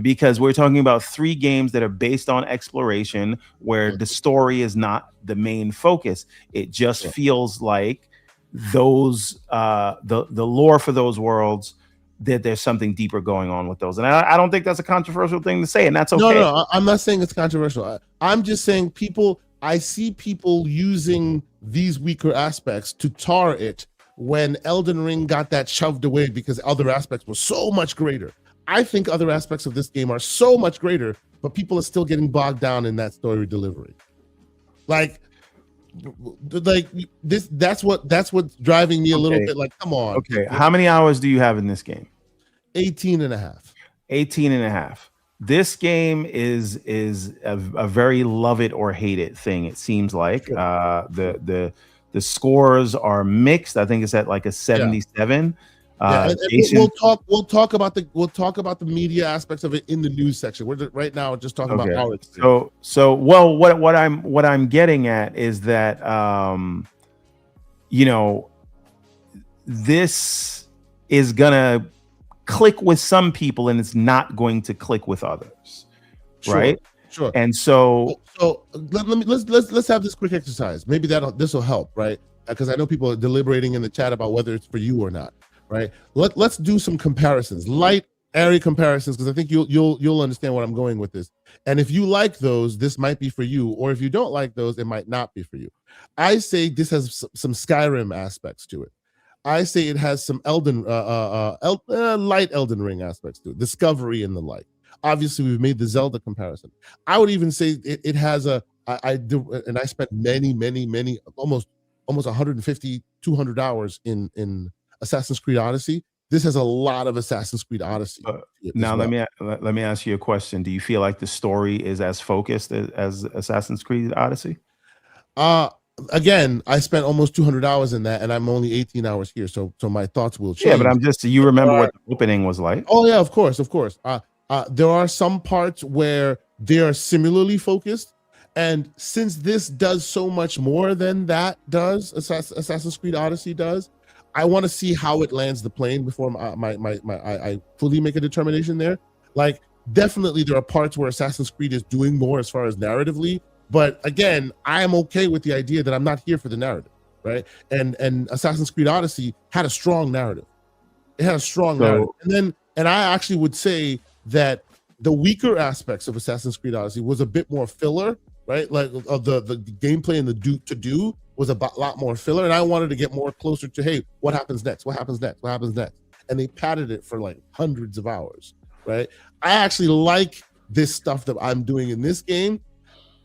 Because we're talking about 3 games that are based on exploration, where the story is not the main focus. It just feels like those the lore for those worlds, that there's something deeper going on with those. And I don't think that's a controversial thing to say, and that's okay. No, I'm not saying it's controversial. I'm just saying I see people using these weaker aspects to tar it, when Elden Ring got that shoved away because other aspects were so much greater. I think other aspects of this game are so much greater, but people are still getting bogged down in that story delivery. Like this, that's what's driving me a little bit. Like, come on. Okay. How many hours do you have in this game? 18 and a half. 18 and a half. This game is a very love it or hate it thing. It seems like the scores are mixed. I think it's at like a 77. And we'll talk about the media aspects of it in the news section. We're right now just talking about how it's well, what I'm getting at is that this is gonna click with some people and it's not going to click with others, right? Sure. And so let's have this quick exercise. Maybe this will help, right? Because I know people are deliberating in the chat about whether it's for you or not. Right. Let's do some comparisons, light, airy comparisons, because I think you'll understand what I'm going with this. And if you like those, this might be for you, or if you don't like those, it might not be for you. I say this has some Skyrim aspects to it. I say it has some light Elden Ring aspects to it, discovery and the like. Obviously, we've made the Zelda comparison. I would even say it has I spent many almost 150, 200 hours in Assassin's Creed Odyssey. This has a lot of Assassin's Creed Odyssey. Now, let me ask you a question. Do you feel like the story is as focused as Assassin's Creed Odyssey? Again, I spent almost 200 hours in that, and I'm only 18 hours here, so my thoughts will change. Yeah, but you remember what the opening was like? Oh yeah, of course. There are some parts where they are similarly focused, and since this does so much more than that does, Assassin's Creed Odyssey does, I want to see how it lands the plane before I fully make a determination there. Like, definitely there are parts where Assassin's Creed is doing more as far as narratively, but again, I am okay with the idea that I'm not here for the narrative, right? And Assassin's Creed Odyssey had a strong narrative. It had a strong narrative. And I actually would say that the weaker aspects of Assassin's Creed Odyssey was a bit more filler, right? Like of the gameplay and the do was a lot more filler, and I wanted to get more closer to, hey, what happens next? What happens next? What happens next? And they padded it for like hundreds of hours, right? I actually like this stuff that I'm doing in this game,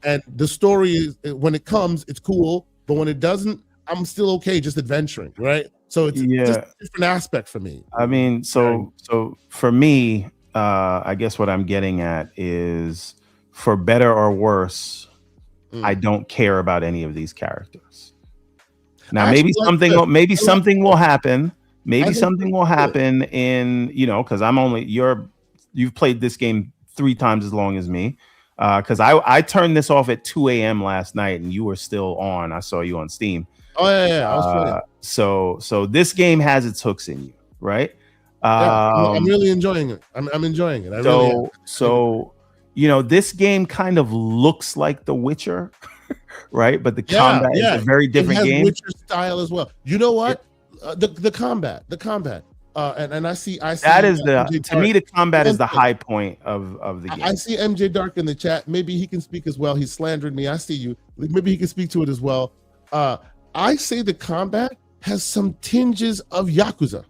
and the story is, when it comes, it's cool, but when it doesn't, I'm still okay just adventuring, right? So it's just a different aspect for me. I mean, so for me, I guess what I'm getting at is, for better or worse, I don't care about any of these characters. Now, maybe something will happen. Maybe something will happen in, because you've played this game 3 times as long as me. Because I turned this off at 2 a.m. last night and you were still on. I saw you on Steam. Oh yeah, I was playing. So this game has its hooks in you, right? I'm really enjoying it. I'm enjoying it. So this game kind of looks like The Witcher, right? But the combat is a very different game. Witcher style as well. You know what? The combat. And I see that is to me, the combat is the high point of the game. I see MJ Dark in the chat. Maybe he can speak as well. He's slandering me. I see you. Maybe he can speak to it as well. I say the combat has some tinges of Yakuza.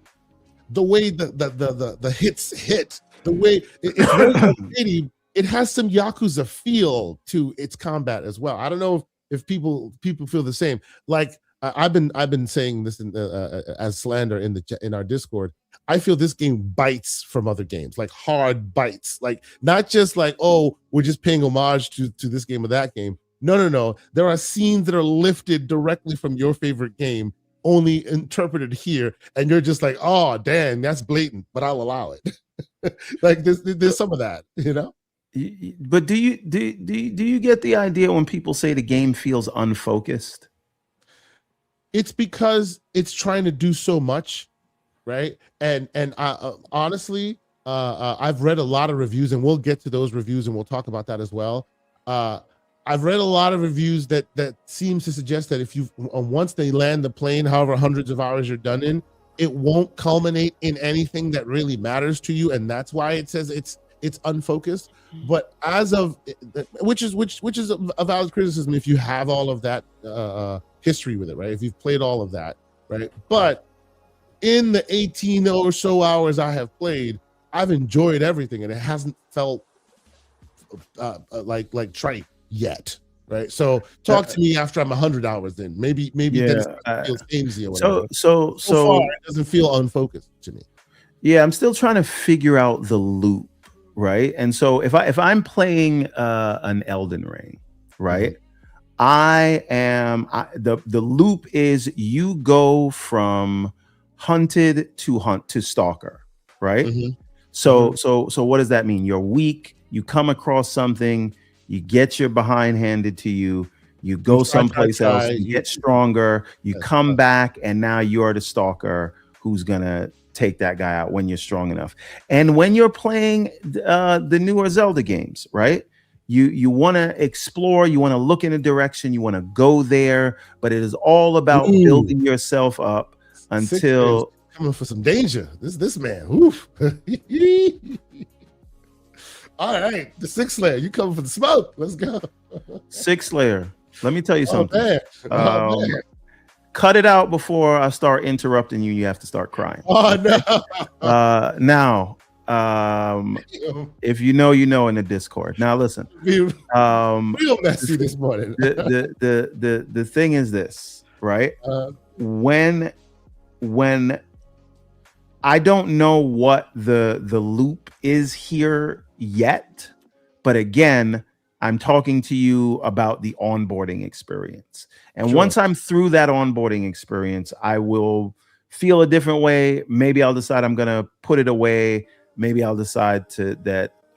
The way the hits hit, the way it's very creative. It has some Yakuza feel to its combat as well. I don't know if people feel the same. Like I've been saying this as slander in our Discord. I feel this game bites from other games, like hard bites, like not just like, oh, we're just paying homage to this game or that game. No. There are scenes that are lifted directly from your favorite game, only interpreted here, and you're just like, oh, damn, that's blatant, but I'll allow it. Like there's some of that, But do you get the idea when people say the game feels unfocused? It's because it's trying to do so much, right? And I honestly, I've read a lot of reviews, and we'll get to those reviews, and we'll talk about that as well. I've read a lot of reviews that seems to suggest that if you once they land the plane, however hundreds of hours you're done in, it won't culminate in anything that really matters to you, and that's why it says it's unfocused. But as of which is a valid criticism if you have all of that history with it, right? If you've played all of that, right? But in the 18 or so hours I have played, I've enjoyed everything, and it hasn't felt like trite yet, right? So talk to me after I'm 100 hours in. Maybe then it feels samey or whatever. So far, it doesn't feel unfocused to me. Yeah, I'm still trying to figure out the loop, right? And so if I'm playing an Elden Ring, right? The loop is you go from hunted to stalker, right? So what does that mean? You're weak, you come across something, you get your behind handed to you, you go someplace else, you get stronger, you come back, and now you're the stalker who's gonna take that guy out when you're strong enough. And when you're playing the newer Zelda games, right? You want to explore, you want to look in a direction, you want to go there, but it is all about building yourself up until coming for some danger. This man. Oof. All right, the 6th layer. You coming for the smoke? Let's go. 6th layer. Let me tell you something. Man. Cut it out before I start interrupting you. You have to start crying. Oh no. Now, if you know in the Discord. Now listen. Real messy this morning. The thing is this, right? When I don't know what the loop is here yet, but again, I'm talking to you about the onboarding experience. And once I'm through that onboarding experience, I will feel a different way. Maybe I'll decide I'm gonna put it away. Maybe I'll decide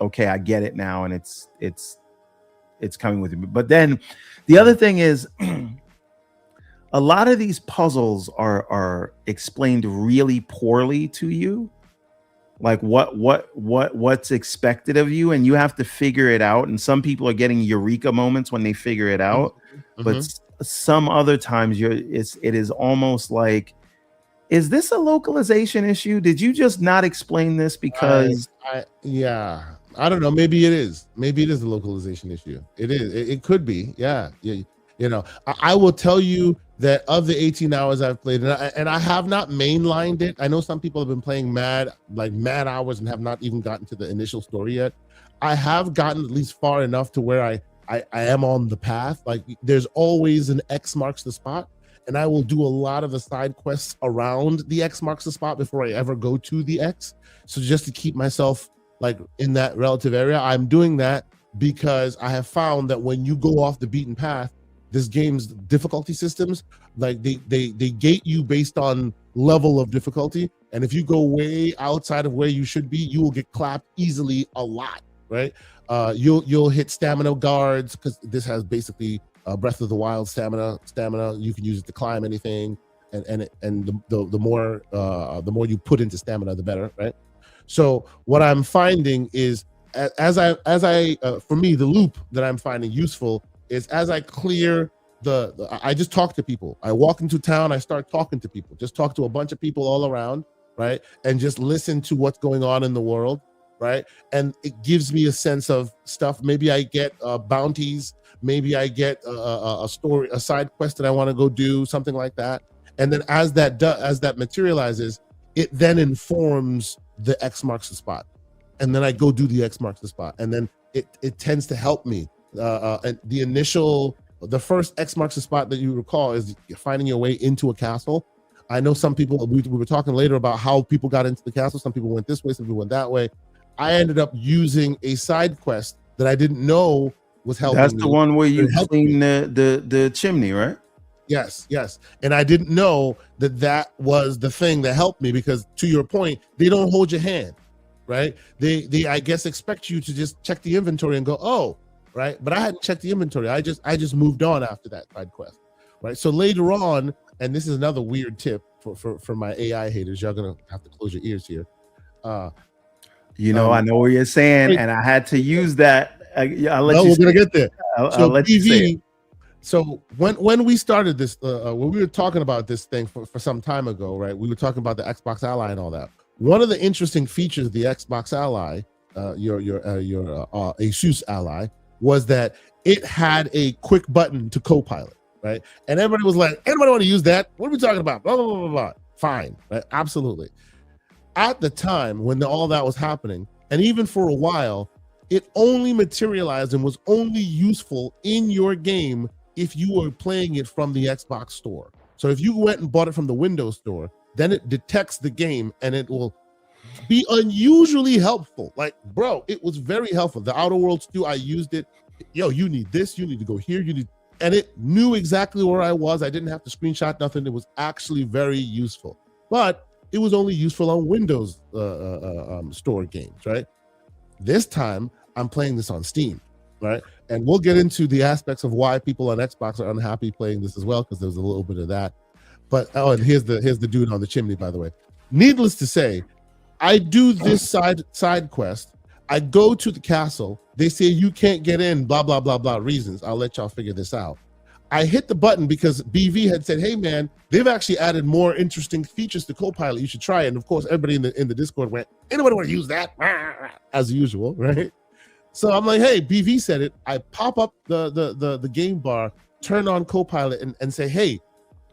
okay, I get it now, and it's coming with me. But then the other thing is a lot of these puzzles are explained really poorly to you, like what's expected of you, and you have to figure it out. And some people are getting eureka moments when they figure it out, but some other times it is almost like, is this a localization issue? Did you just not explain this? Because I don't know. Maybe it is. Maybe it is a localization issue. It is. It could be. Yeah. I will tell you that of the 18 hours I've played, and I have not mainlined it. I know some people have been playing mad hours and have not even gotten to the initial story yet. I have gotten at least far enough to where I am on the path. Like there's always an X marks the spot, and I will do a lot of the side quests around the X marks the spot before I ever go to the X. So just to keep myself like in that relative area, I'm doing that because I have found that when you go off the beaten path, this game's difficulty systems. Like they gate you based on level of difficulty, and if you go way outside of where you should be, you will get clapped easily a lot, right? You'll hit stamina guards, because this has basically Breath of the Wild stamina. You can use it to climb anything, and the more you put into stamina, the better, right? So what I'm finding is, as I for me, the loop that I'm finding useful is, as I clear I just talk to people. I walk into town, I start talking to people, just talk to a bunch of people all around, right? And just listen to what's going on in the world, right? And it gives me a sense of stuff. Maybe I get bounties, maybe I get a story, a side quest that I want to go do, something like that. And then as that materializes, it then informs the X marks the spot. And then I go do the X marks the spot. And then it tends to help me. And the first X marks the spot that you recall is finding your way into a castle. I know some people, we were talking later about how people got into the castle. Some people went this way, some people went that way. I ended up using a side quest that I didn't know was helping. That's the one where you clean the chimney, right? Yes. And I didn't know that was the thing that helped me, because to your point, they don't hold your hand, right? They I guess expect you to just check the inventory and go, oh, right? But I hadn't checked the inventory. I just moved on after that side quest, right? So later on, and this is another weird tip for my AI haters, y'all gonna have to close your ears here. I know what you're saying, and I had to use that. I'll let you. We're gonna get there. I'll let you say it. So when we started this, when we were talking about this thing for some time ago, right? We were talking about the Xbox Ally and all that. One of the interesting features of the Xbox Ally, your Asus Ally, was that it had a quick button to Copilot, right? And everybody was like, anybody want to use that? What are we talking about? Blah, blah, blah, blah, blah. Fine, right? Absolutely. At the time when all that was happening, and even for a while, it only materialized and was only useful in your game if you were playing it from the Xbox store. So if you went and bought it from the Windows store, then it detects the game and it will be unusually helpful. Like, bro, it was very helpful. The Outer Worlds 2, I used it. Yo, you need this, you need to go here, and it knew exactly where I was. I didn't have to screenshot nothing. It was actually very useful. But it was only useful on Windows store games, right? This time, I'm playing this on Steam, right? And we'll get into the aspects of why people on Xbox are unhappy playing this as well, because there's a little bit of that. But and here's the dude on the chimney, by the way. Needless to say, I do this side quest. I go to the castle. They say you can't get in, blah, blah, blah, blah reasons. I'll let y'all figure this out. I hit the button because BV had said, hey, man, they've actually added more interesting features to Copilot. You should try it. And of course, everybody in the Discord went, anybody want to use that? As usual, right? So I'm like, hey, BV said it. I pop up the game bar, turn on Copilot and say, hey,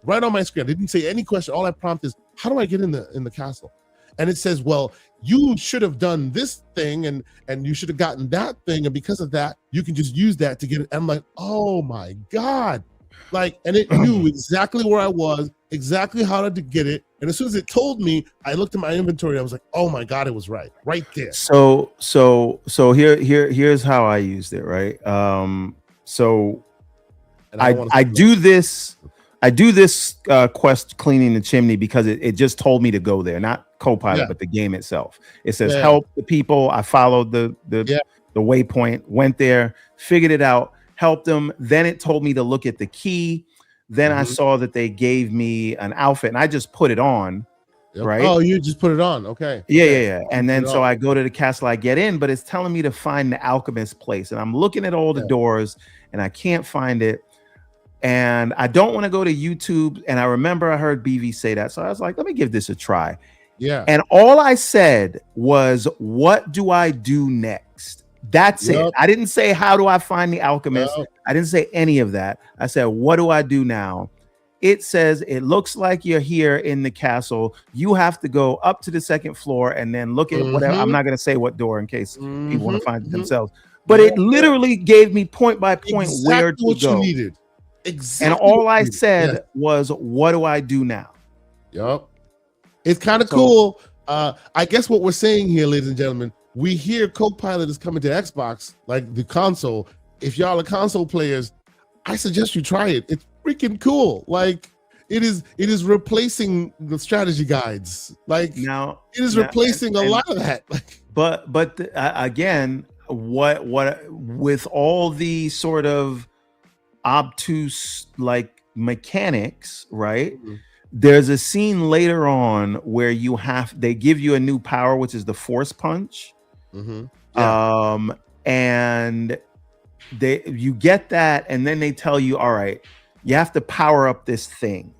right on my screen. I didn't say any question. All I prompt is, how do I get in the castle? And it says, well, you should have done this thing and you should have gotten that thing. And because of that, you can just use that to get it. And I'm like, oh my God. Like, and it knew exactly where I was, exactly how to get it. And as soon as it told me, I looked at my inventory. I was like, oh my God, it was right there. So here's how I used it, right? So I do this quest cleaning the chimney because it just told me to go there, not Copilot, but the game itself. It says help the people. I followed the waypoint, went there, figured it out, helped them. Then it told me to look at the key. Then I saw that they gave me an outfit and I just put it on. Right. Oh, you just put it on. Okay. Yeah. And then so I go to the castle, I get in, but it's telling me to find the alchemist place. And I'm looking at all the doors and I can't find it. And I don't want to go to YouTube. And I remember I heard BV say that. So I was like, let me give this a try. Yeah. And all I said was, what do I do next? That's it. I didn't say, how do I find the alchemist? I didn't say any of that. I said, what do I do now? It says, it looks like you're here in the castle. You have to go up to the second floor and then look at whatever. I'm not going to say what door in case people want to find it themselves. But it literally gave me point by point where to what go. You needed. Exactly. And all I said was, what do I do now? Yep. It's kind of cool. I guess what we're saying here, ladies and gentlemen, we hear Copilot is coming to Xbox, like the console. If y'all are console players, I suggest you try it. It's freaking cool. Like it is replacing the strategy guides. Like now it is replacing a lot of that. But again, what with all the sort of obtuse like mechanics, right? Mm-hmm. There's a scene later on where they give you a new power, which is the force punch. Mm-hmm. Yeah. And you get that, and then they tell you, all right, you have to power up this thing.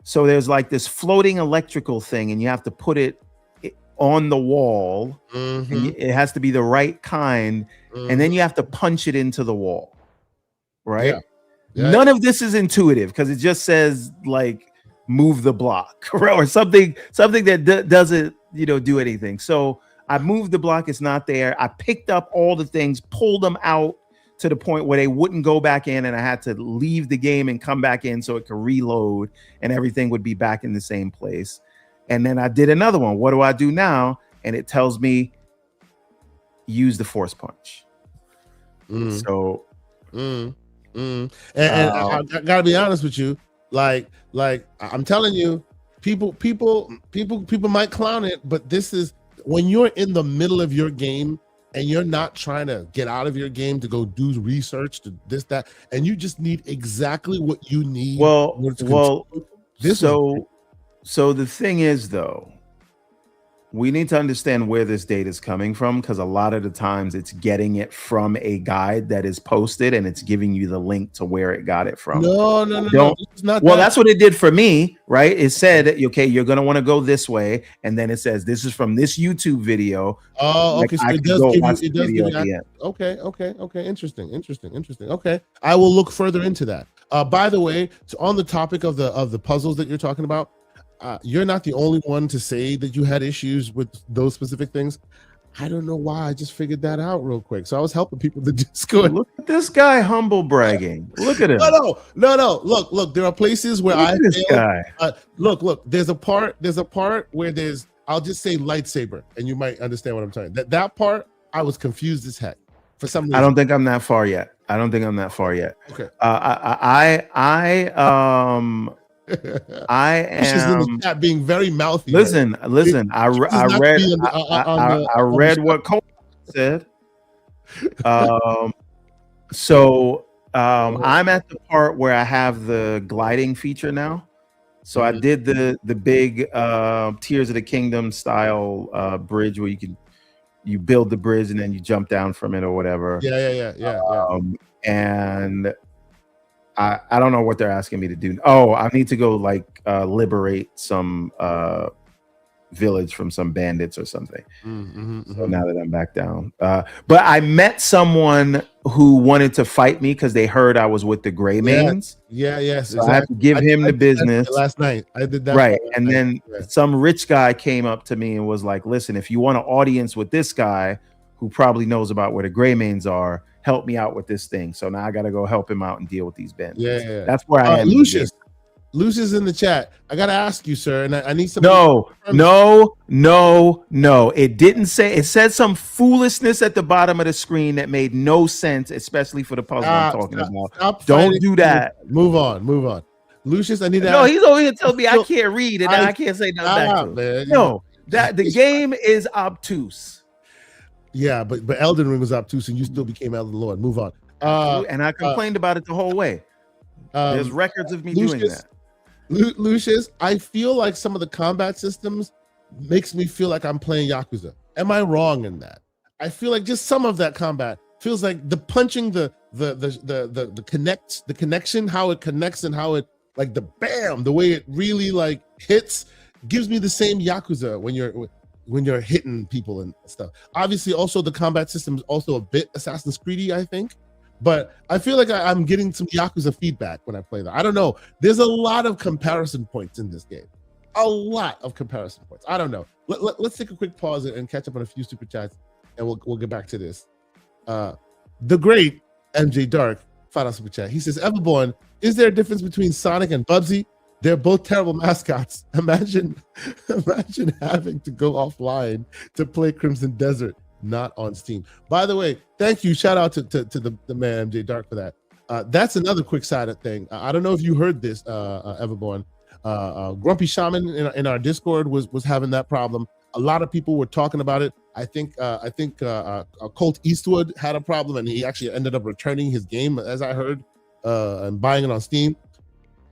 So there's like this floating electrical thing, and you have to put it on the wall. Mm-hmm. And it has to be the right kind. Mm-hmm. And then you have to punch it into the wall. Right? Yeah. None of this is intuitive because it just says like move the block or something that doesn't, do anything. So I moved the block. It's not there. I picked up all the things, pulled them out to the point where they wouldn't go back in, and I had to leave the game and come back in so it could reload and everything would be back in the same place. And then I did another one. What do I do now? And it tells me use the force punch. So and I gotta be honest with you, like I'm telling you, people might clown it, but this is when you're in the middle of your game and you're not trying to get out of your game to go do research to this, that, and you just need exactly what you need. So the thing is, though, we need to understand where this data is coming from, because a lot of the times it's getting it from a guide that is posted and it's giving you the link to where it got it from. No. It's not that's what it did for me, right? It said, okay, you're going to want to go this way. And then it says, this is from this YouTube video. Oh, okay. So it does give you that. Okay. Interesting. Okay. I will look further into that. By the way, so on the topic of the puzzles that you're talking about, you're not the only one to say that you had issues with those specific things. I don't know why. I just figured that out real quick. So I was helping people to just go. Look at this guy humble bragging. Look at him. No. Look. There are places where look. There's a part where there's, I'll just say lightsaber, and you might understand what I'm talking. That part, I was confused as heck for some reason. I don't think I'm that far yet. Okay. I am. She's in the chat being very mouthy. Listen. I read what Cole said. I'm at the part where I have the gliding feature now. So I did the big Tears of the Kingdom style bridge where you build the bridge and then you jump down from it or whatever. Yeah. And I don't know what they're asking me to do. Oh, I need to go liberate some village from some bandits or something. So now that I'm back down. But I met someone who wanted to fight me because they heard I was with the Gray Mains. Yes. So exactly. I had to give him the business. Last night. I did that. Right. And then some rich guy came up to me and was like, listen, if you want an audience with this guy who probably knows about where the Gray Mains are, help me out with this thing. So now I got to go help him out and deal with these bandits. Yeah. That's where I am. Lucius in the chat. I got to ask you, sir, and I need some. No. It didn't say. It said some foolishness at the bottom of the screen that made no sense, especially for the puzzle I'm talking about. Don't do that. Move on. Lucius, I need to. No, he's over here telling me I can't read and I can't say nothing back to him. Man. No, that the game is obtuse. Yeah, but Elden Ring was obtuse, and you still became Elden Lord. Move on. And I complained about it the whole way. There's records of me doing that. Lucius, I feel like some of the combat systems makes me feel like I'm playing Yakuza. Am I wrong in that? I feel like just some of that combat feels like the punching, the connection, how it connects, and how it like the bam, the way it really hits, gives me the same Yakuza when you're hitting people and stuff. Obviously, also the combat system is also a bit Assassin's Creedy, I think. But I feel like I'm getting some Yakuza feedback when I play that. I don't know. There's a lot of comparison points in this game. A lot of comparison points. I don't know. Let's take a quick pause and catch up on a few super chats, and we'll get back to this. The great MJ Dark, final super chat. He says, Everborn, is there a difference between Sonic and Bubsy? They're both terrible mascots. Imagine having to go offline to play Crimson Desert, not on Steam. By the way, thank you. Shout out to the man MJ Dark for that. That's another quick sided thing. I don't know if you heard this, Everborn. Grumpy Shaman in our Discord was having that problem. A lot of people were talking about it. I think Colt Eastwood had a problem, and he actually ended up returning his game, as I heard, and buying it on Steam.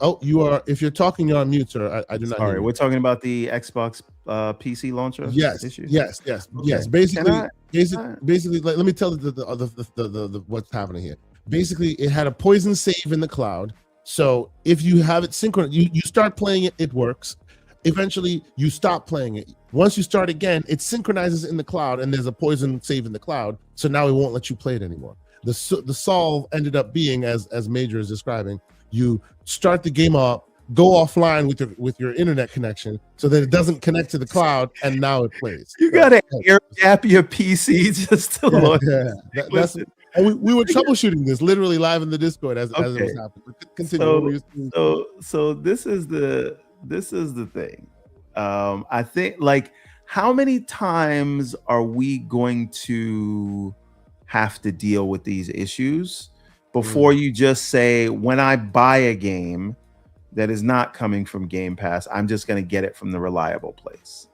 Oh, you are. If you're talking, you're on mute, sir. I do not. Sorry, we're talking about the Xbox PC launcher. Yes, issue? yes. Okay. Basically, let me tell the what's happening here. Basically, it had a poison save in the cloud. So if you have it synchronous, you start playing it, it works. Eventually, you stop playing it. Once you start again, it synchronizes in the cloud, and there's a poison save in the cloud. So now it won't let you play it anymore. The solve ended up being, as Major is describing, you start the game up, go offline with your internet connection so that it doesn't connect to the cloud, and now it plays. You gotta air gap your PC just to look. Yeah. That's and we were troubleshooting this literally live in the Discord as it was happening. Continue. So this is the thing. I think, like, how many times are we going to have to deal with these issues before you just say, when I buy a game that is not coming from Game Pass, I'm just going to get it from the reliable place?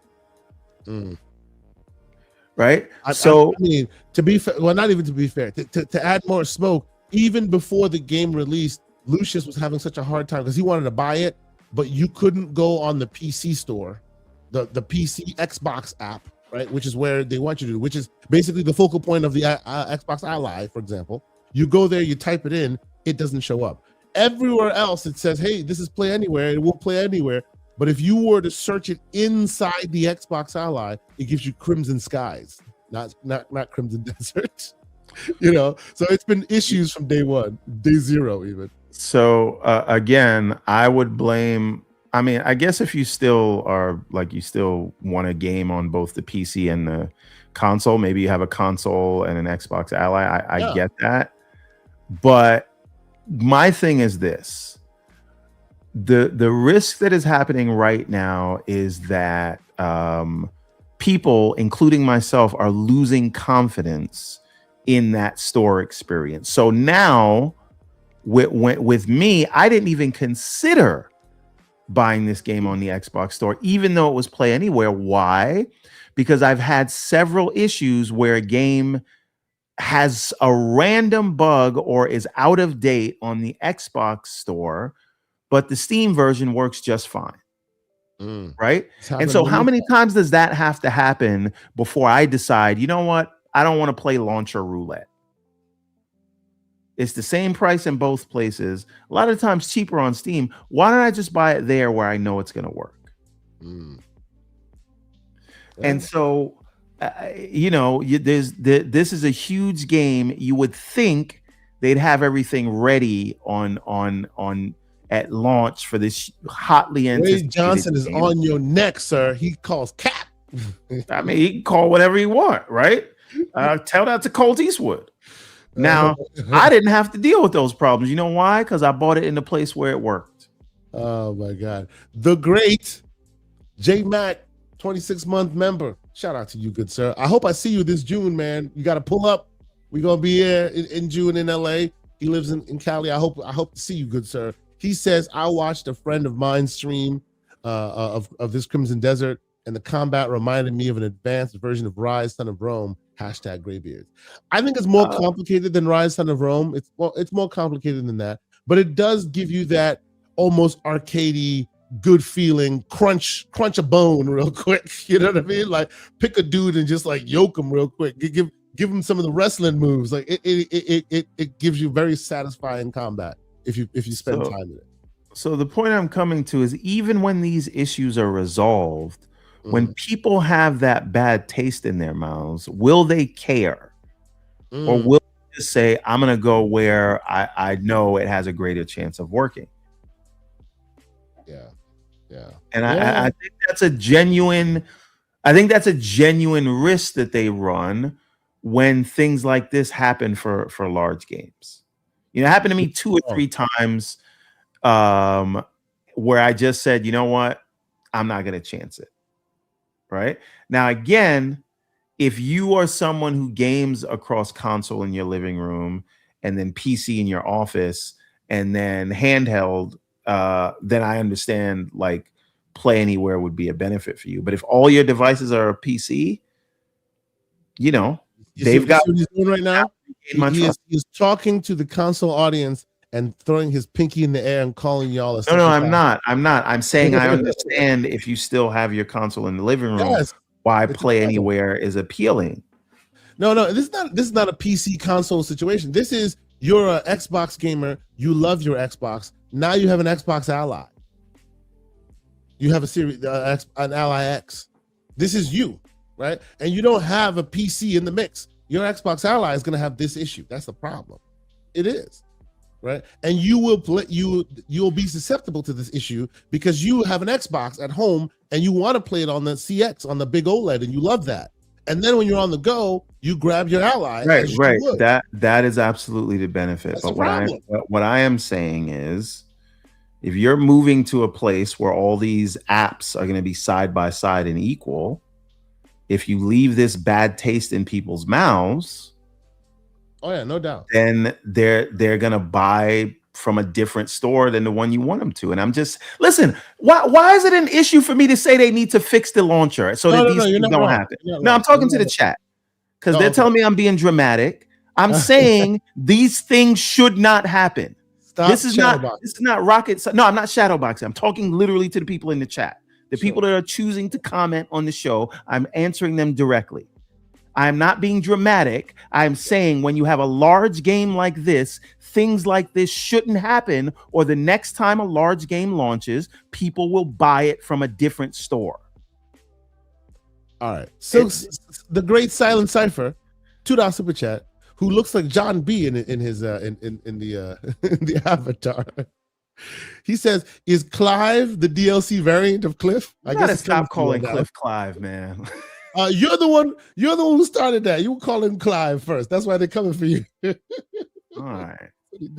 Right? I mean, to be fair, well, not even to be fair, to add more smoke, even before the game released, Lucius was having such a hard time because he wanted to buy it, but you couldn't go on the PC store, the PC Xbox app, right? Which is where they want you to do, which is basically the focal point of the Xbox Ally, for example. You go there, you type it in, it doesn't show up. Everywhere else, it says, hey, this is Play Anywhere, it will play anywhere. But if you were to search it inside the Xbox Ally, it gives you Crimson Skies, not Crimson Desert. So it's been issues from day one, day zero even. So again, I would blame, I mean, I guess if you still are, like, you still want a game on both the PC and the console, maybe you have a console and an Xbox Ally, I get that. But my thing is this: the risk that is happening right now is that people, including myself, are losing confidence in that store experience. So now with me, I didn't even consider buying this game on the Xbox store, even though it was Play Anywhere. Why? Because I've had several issues where a game has a random bug or is out of date on the Xbox store, but the Steam version works just fine. Right? And so how many times does that have to happen before I decide, you know what? I don't want to play launcher roulette. It's the same price in both places. A lot of times cheaper on Steam. Why don't I just buy it there where I know it's going to work? And so, this is a huge game. You would think they'd have everything ready on at launch for this hotly anticipated Wade Johnson is game. on your neck, sir. He calls cap. I mean, he can call whatever he want, right? Tell that to Colt Eastwood. Now, I didn't have to deal with those problems. You know why? Because I bought it in the place where it worked. Oh my God. The great J Mac, 26-month member. Shout out to you, good sir. I hope I see you this June, man. You got to pull up. We're gonna be here in June in LA. He lives in Cali. I hope to see you, good sir. He says, I watched a friend of mine stream of this Crimson Desert, and the combat reminded me of an advanced version of Rise, Son of Rome, #Graybeards. I think it's more complicated than Rise, Son of Rome. It's more complicated than that, but it does give you that almost arcadey, good feeling, crunch a bone real quick. You know what I mean? Like, pick a dude and just like yoke him real quick. Give him some of the wrestling moves. Like it gives you very satisfying combat if you spend time with it. So the point I'm coming to is, even when these issues are resolved, when people have that bad taste in their mouths, will they care? Or will they just say, I'm going to go where I know it has a greater chance of working? Yeah. And I think that's a genuine risk that they run when things like this happen for large games. It happened to me 2 or 3 times where I just said, you know what? I'm not going to chance it. Right? Now, again, if you are someone who games across console in your living room and then PC in your office, and then handheld, then I understand like Play Anywhere would be a benefit for you. But if all your devices are a PC, you know, they've got what he's doing right now. He's talking to the console audience and throwing his pinky in the air and calling y'all a No, I'm not. I'm saying I understand if you still have your console in the living room, why Play Anywhere is appealing. No, this is not a PC console situation. This is, you're an Xbox gamer, you love your Xbox. Now you have an Xbox Ally. You have a series, an Ally X. This is you, right? And you don't have a PC in the mix. Your Xbox Ally is going to have this issue. That's the problem. It is, right? And you'll be susceptible to this issue because you have an Xbox at home and you want to play it on the CX, on the big OLED, and you love that. And then when you're on the go, you grab your Ally. Right. That is absolutely the benefit. That's but what I am saying is, if you're moving to a place where all these apps are going to be side by side and equal, if you leave this bad taste in people's mouths, oh yeah, no doubt, then they're going to buy from a different store than the one you want them to. And I'm just, listen, why is it an issue for me to say they need to fix the launcher so that these things don't happen? No, I'm talking to the chat because they're telling me I'm being dramatic. I'm saying these things should not happen. This is not rocket. No, I'm not shadowboxing. I'm talking literally to the people in the chat. The people that are choosing to comment on the show, I'm answering them directly. I'm not being dramatic. I'm saying when you have a large game like this, things like this shouldn't happen, or the next time a large game launches, people will buy it from a different store. All right. So the great Silent Cypher, $2 super chat, who looks like John B in his in the avatar. He says, "Is Clive the DLC variant of Cliff?" I guess stop calling Cliff Clive, man. You're the one who started that. You call him Clive first. That's why they're coming for you. All right.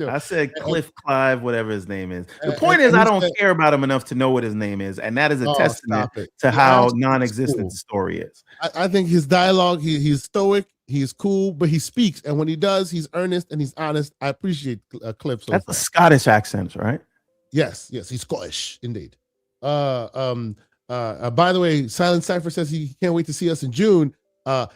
I said Cliff Clive, whatever his name is. The point is, I don't care about him enough to know what his name is, and that is a testament to how non-existent the story is. I think his dialogue, he's stoic, he's cool, but he speaks, and when he does, he's earnest and he's honest. I appreciate Cliff. That's a Scottish accent, right? Yes, he's Scottish indeed. By the way, Silent Cypher says he can't wait to see us in June. I'm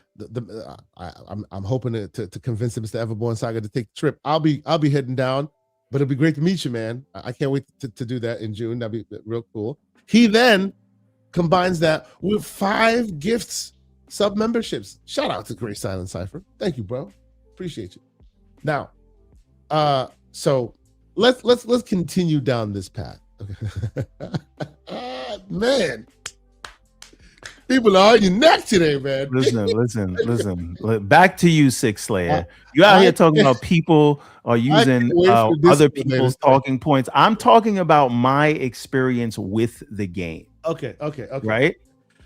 hoping to convince Mr. Everborn Saga to take the trip. I'll be heading down, but it'll be great to meet you, man. I can't wait to do that in June. That'd be real cool. He then combines that with 5 gifts, sub memberships. Shout out to Great Silent Cypher. Thank you, bro. Appreciate you. Now, so let's continue down this path. Man. People are on your neck today, man. Listen. Back to you, Six Slayer. You out here talking about people are using other people's talking points. I'm talking about my experience with the game. Okay. Right?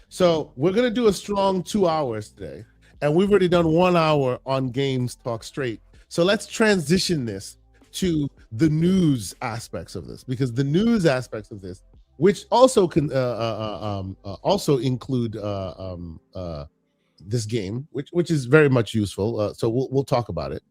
So we're going to do a strong 2 hours today. And we've already done 1 hour on Games Talk Straight. So let's transition this to the news aspects of this, because the news aspects of this, which also can also include this game, which is very much useful. So we'll talk about it.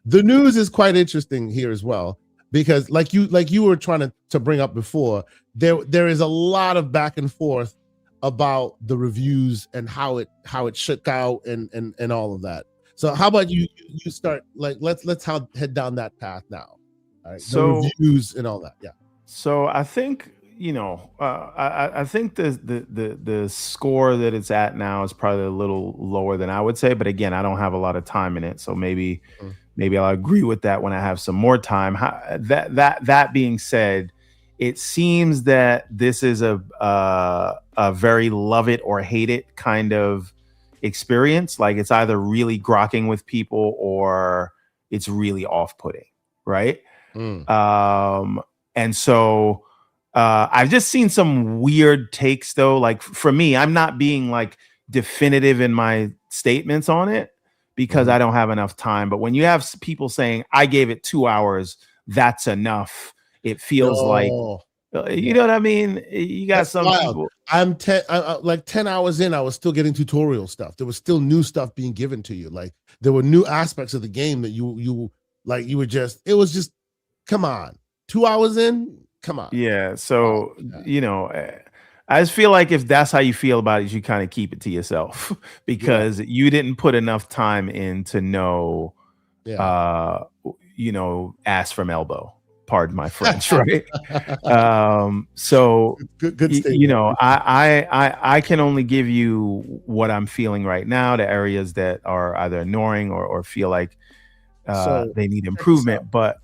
The news is quite interesting here as well, because like you were trying to bring up before, there is a lot of back and forth about the reviews and how it shook out and all of that. So how about you start, like let's head down that path now. All right. So the reviews and all that. Yeah. So I think, I think the score that it's at now is probably a little lower than I would say, but again, I don't have a lot of time in it, so maybe I'll agree with that when I have some more time. That being said, it seems that this is a very love it or hate it kind of experience. Like it's either really grokking with people or it's really off-putting, right? And so I've just seen some weird takes though. Like for me, I'm not being like definitive in my statements on it because I don't have enough time. But when you have people saying, I gave it 2 hours, that's enough. It feels like, you know what I mean? You got some people. I'm 10 hours in, I was still getting tutorial stuff. There was still new stuff being given to you. Like there were new aspects of the game that you Like it was just, come on, 2 hours in, come on. Yeah. So, I just feel like if that's how you feel about it, you kind of keep it to yourself because you didn't put enough time in to know, ass from elbow. Pardon my French, right? So good statement. I can only give you what I'm feeling right now, the areas that are either annoying or feel like they need improvement. But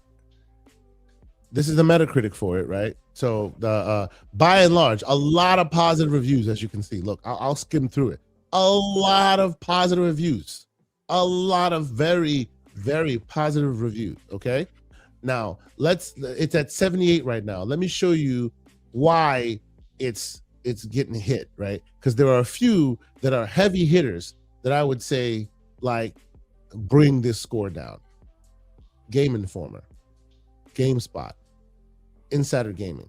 this is the Metacritic for it, right? So by and large, a lot of positive reviews, as you can see. Look, I'll skim through it. A lot of positive reviews, a lot of very, very positive reviews. Okay, now it's at 78 right now. Let me show you why it's getting hit, right? Because there are a few that are heavy hitters that I would say like bring this score down. Game Informer, GameSpot, Insider Gaming,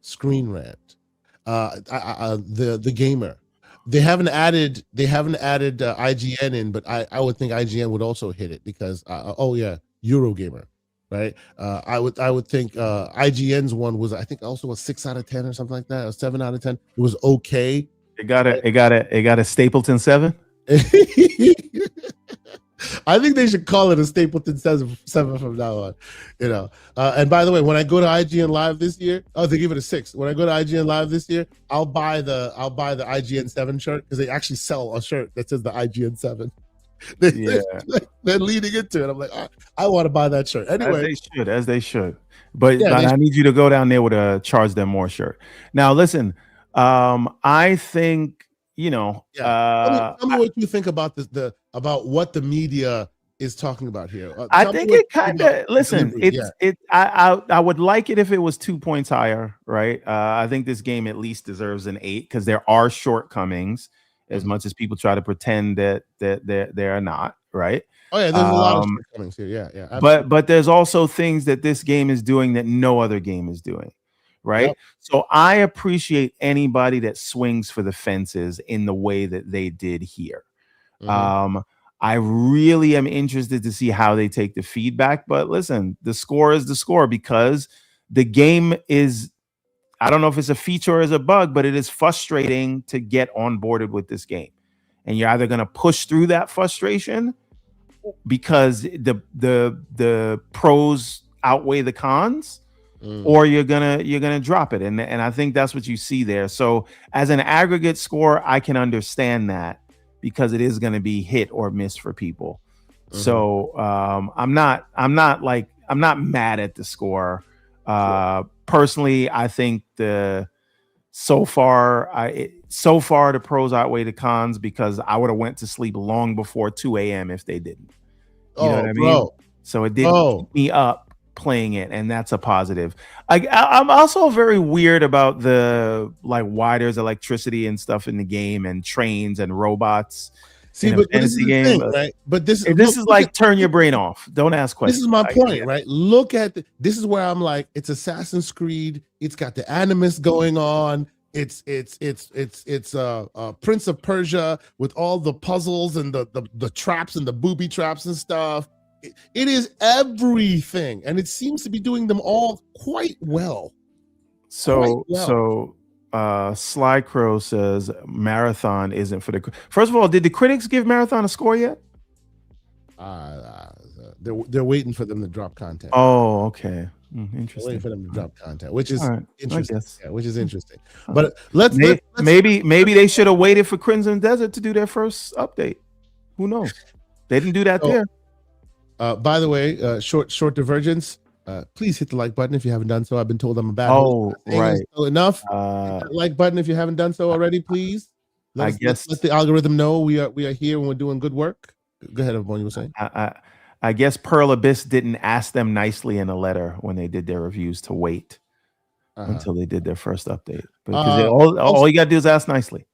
Screen Rant, the Gamer. They haven't added IGN in, but I would think IGN would also hit it because Eurogamer, right? I would think IGN's one was, I think, also a 6 out of 10 or something like that, a 7 out of 10. It was okay. It got a Stapleton 7. I think they should call it a Stapleton 7 from now on, And by the way, when I go to IGN Live this year, they give it a 6. When I go to IGN Live this year, I'll buy the IGN 7 shirt because they actually sell a shirt that says the IGN 7. They're leading into it. I'm like, I want to buy that shirt anyway. As they should. But I need you to go down there with a charge them more shirt. Now, listen, I think. Tell me what you think about about what the media is talking about here. I think it kind of I would like it if it was 2 points higher, right? I think this game at least deserves an 8 because there are shortcomings, as much as people try to pretend that they are not, right? Oh yeah, there's a lot of shortcomings here. Yeah. Absolutely. But there's also things that this game is doing that no other game is doing. Right. Yep. So I appreciate anybody that swings for the fences in the way that they did here. Mm-hmm. I really am interested to see how they take the feedback. But listen, the score is the score because the game is, I don't know if it's a feature or is a bug, but it is frustrating to get onboarded with this game. And you're either going to push through that frustration because the pros outweigh the cons. Or you're gonna drop it, and I think that's what you see there. So as an aggregate score, I can understand that because it is going to be hit or miss for people. Mm-hmm. So I'm not mad at the score. Personally, I think so far the pros outweigh the cons because I would have went to sleep long before 2 a.m. if they didn't. You know what I mean? So it didn't keep me up playing it, and that's a positive. I'm also very weird about why there's electricity and stuff in the game and trains and robots. See, but this is the game, right? But this is like turn your brain off. Don't ask questions. This is my point, right? Look at this is where I'm like, it's Assassin's Creed. It's got the Animus going on. It's Prince of Persia with all the puzzles and the traps and the booby traps and stuff. It is everything, and it seems to be doing them all quite well. So Sly Crow says Marathon isn't for the. First of all, did the critics give Marathon a score yet? They're waiting for them to drop content. Oh, okay. Interesting. They're waiting for them to drop content, which is interesting. Yeah, which is interesting. But maybe they should have waited for Crimson Desert to do their first update. Who knows? They didn't do that there. By the way, short divergence. Please hit the like button if you haven't done so. I've been told I'm a bad host. Right. Enough. Hit that like button if you haven't done so already, please. Let the algorithm know we are here and we're doing good work. Go ahead, everyone. You were saying. I guess Pearl Abyss didn't ask them nicely in a letter when they did their reviews to wait until they did their first update. Because all you got to do is ask nicely.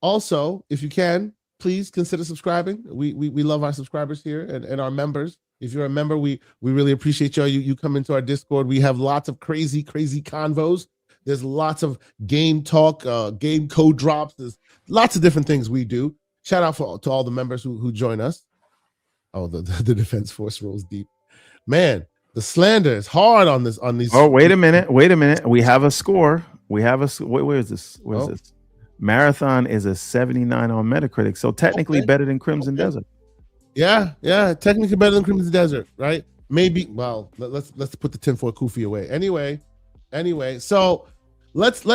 Also, if you can, please consider subscribing. We love our subscribers here and our members. If you're a member, we really appreciate y'all. You come into our Discord. We have lots of crazy convos. There's lots of game talk, game code drops. There's lots of different things we do. Shout out to all the members who join us. Oh, the Defense Force rolls deep. man, the slander is hard on this on these. Oh, wait a minute. We have a score. Where is this? Where's this? Marathon is a 79 on Metacritic, so technically better than Crimson Desert. Yeah, technically better than Crimson Desert, right? Maybe. Well, let's put the tinfoil kufi away. Anyway, so let's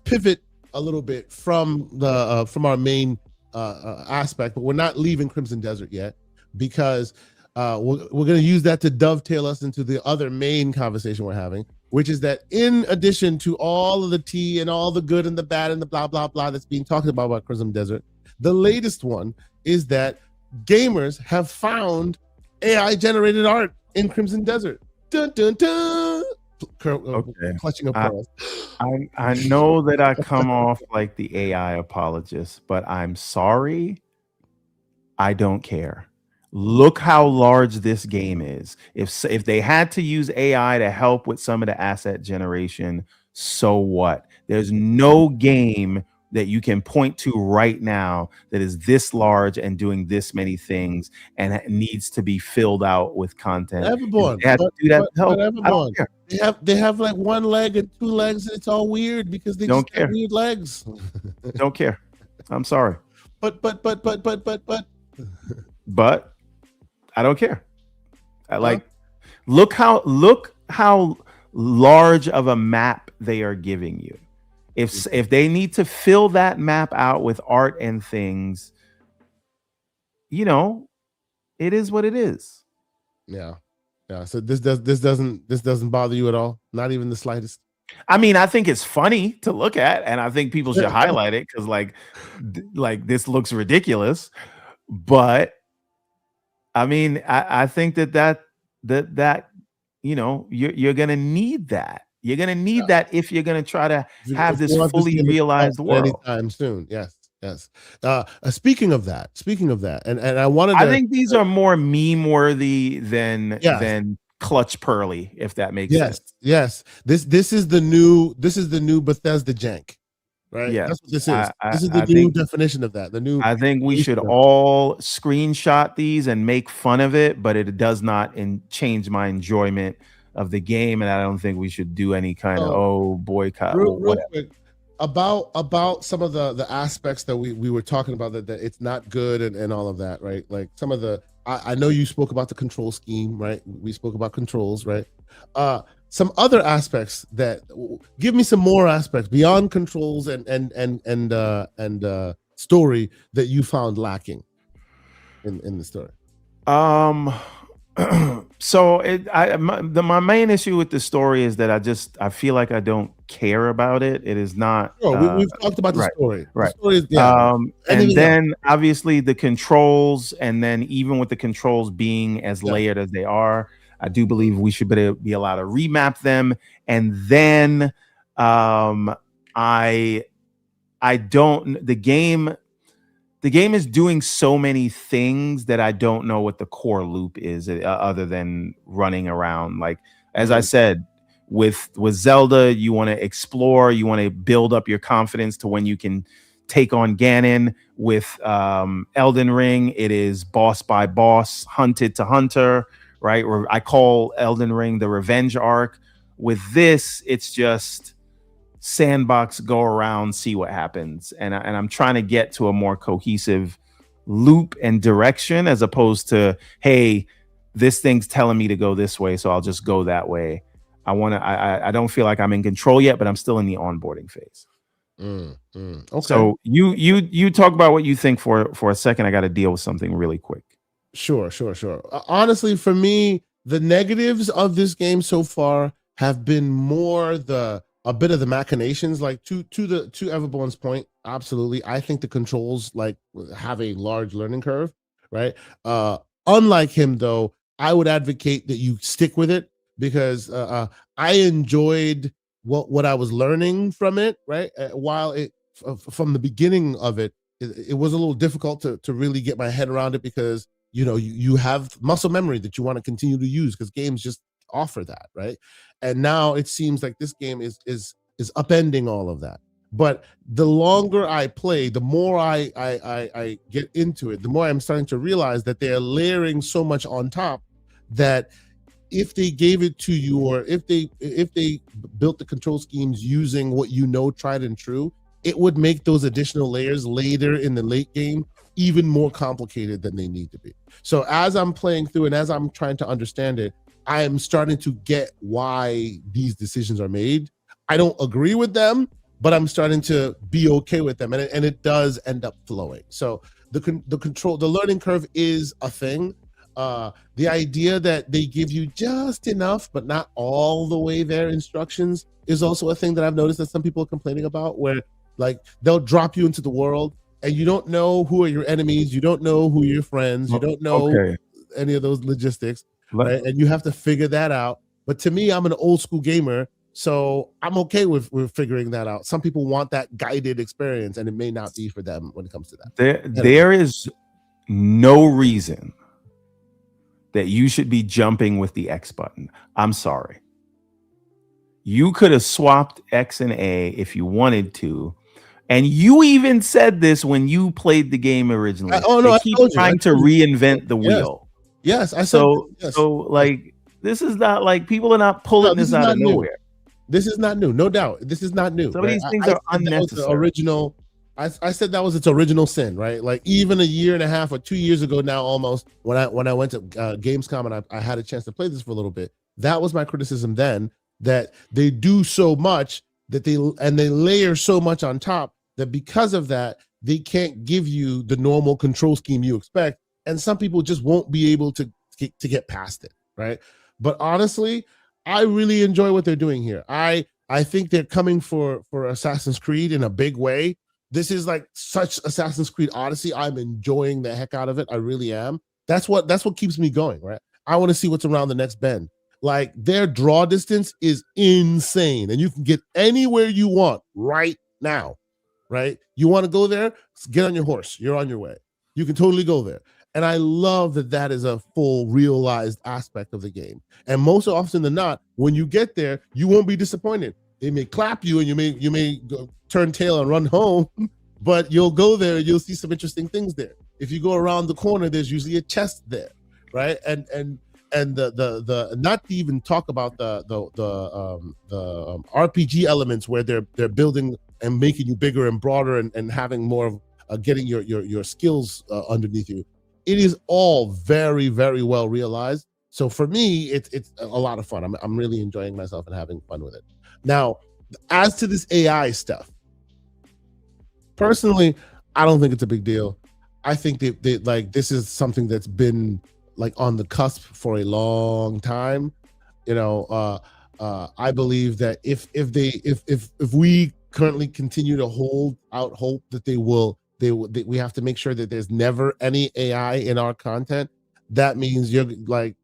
pivot a little bit from our main aspect, but we're not leaving Crimson Desert yet, because we're going to use that to dovetail us into the other main conversation we're having, which is that in addition to all of the tea and all the good and the bad and the blah blah blah that's being talked about Crimson Desert, the latest one is that gamers have found AI generated art in Crimson Desert. Dun dun dun. Okay. Clutching up pearls. I know that I come off like the AI apologist, but I'm sorry. I don't care. Look how large this game is. If they had to use AI to help with some of the asset generation, so what? There's no game that you can point to right now that is this large and doing this many things and needs to be filled out with content. Everborn, they have to do that to help. I don't care. They have like one leg and two legs. And it's all weird because they don't just care. have weird legs. Don't care. I'm sorry. But I don't care. Look how large of a map they are giving you. If they need to fill that map out with art and things, it is what it is. Yeah. So this doesn't bother you at all, not even the slightest. I mean, I think it's funny to look at, and I think people should highlight it because, like this looks ridiculous. But I mean, I think that you're gonna need that. You're gonna need that if you're gonna try to have this fully realized world anytime soon. Yes. Speaking of that, and I wanted to, I think these are more meme worthy than Clutch Pearly, if that makes sense. Yes. This is the new Bethesda jank. Right. Yeah, that's what this is. This is the new definition of that. I think we should all screenshot these and make fun of it, but it does not change my enjoyment of the game, and I don't think we should do any kind of boycott. Real quick about some of the aspects that we were talking about, that it's not good and all of that, right? Like some of the I know you spoke about the control scheme, right? We spoke about controls, right? Some other aspects give me some more aspects beyond controls and story that you found lacking in the story. So my main issue with the story is that I feel like I don't care about it. It is not. We've talked about the story. Right. The story is, and then obviously the controls, and then even with the controls being as layered as they are, I do believe we should be allowed to remap them. And then the game is doing so many things that I don't know what the core loop is, other than running around. Like, as I said, with Zelda, you want to explore, you want to build up your confidence to when you can take on Ganon. With Elden Ring, it is boss by boss, hunted to hunter, right? Or I call Elden Ring the revenge arc. With this, it's just sandbox, go around, see what happens, and I'm trying to get to a more cohesive loop and direction, as opposed to, hey, this thing's telling me to go this way, so I'll just go that way. I don't feel like I'm in control yet, but I'm still in the onboarding phase. Okay. So you talk about what you think for a second. I got to deal with something really quick. Sure. Honestly, for me, the negatives of this game so far have been more a bit of the machinations, like to Everborn's point. Absolutely. I think the controls have a large learning curve, right? Unlike him though, I would advocate that you stick with it, because I enjoyed what I was learning from it, right? While from the beginning of it was a little difficult to really get my head around it, because you have muscle memory that you want to continue to use, because games just offer that, right? And now it seems like this game is upending all of that. But the longer I play, the more I get into it, the more I'm starting to realize that they are layering so much on top that if they gave it to you, or if they built the control schemes using what tried and true, it would make those additional layers later in the late game even more complicated than they need to be. So as I'm playing through and as I'm trying to understand it, I am starting to get why these decisions are made. I don't agree with them, but I'm starting to be okay with them, and it does end up flowing. So the learning curve is a thing. The idea that they give you just enough, but not all the way there instructions is also a thing that I've noticed that some people are complaining about, where like they'll drop you into the world and you don't know who are your enemies, you don't know who are your friends, you don't know any of those logistics, right? And you have to figure that out. But to me, I'm an old school gamer, so I'm okay with figuring that out. Some people want that guided experience, and it may not be for them when it comes to that. There is no reason that you should be jumping with the X button. I'm sorry. You could have swapped X and A if you wanted to. And you even said this when you played the game originally. They keep trying to reinvent the wheel. Yes, I said yes. So like this is not like people are not pulling this out of nowhere. This is not new, no doubt. This is not new. Some of these things are unnecessary. Original. I said that was its original sin, right? Like even a year and a half or 2 years ago now, almost when I went to Gamescom and I had a chance to play this for a little bit. That was my criticism then, that they do so much that they layer so much on top that because of that they can't give you the normal control scheme you expect, and some people just won't be able to get past it, right? But honestly, I really enjoy what they're doing here. I think they're coming for Assassin's Creed in a big way. This is like such Assassin's Creed Odyssey. I'm enjoying the heck out of it. I really am. That's what keeps me going, right? I want to see what's around the next bend. Like their draw distance is insane, and you can get anywhere you want right now, right? You want to go there? Get on your horse. You're on your way. You can totally go there. And I love that is a full realized aspect of the game. And most often than not, when you get there, you won't be disappointed. They may clap you and you may go, turn tail and run home, but you'll go there and you'll see some interesting things there. If you go around the corner, there's usually a chest there, right? And the not to even talk about the RPG elements where they're building and making you bigger and broader and having more of getting your skills underneath you. It is all very, very well realized. So for me, it's a lot of fun. I'm really enjoying myself and having fun with it. Now, as to this AI stuff, personally, I don't think it's a big deal. I think they like this is something that's been like on the cusp for a long time. You know, I believe that if we currently continue to hold out hope that we have to make sure that there's never any AI in our content. That means you're like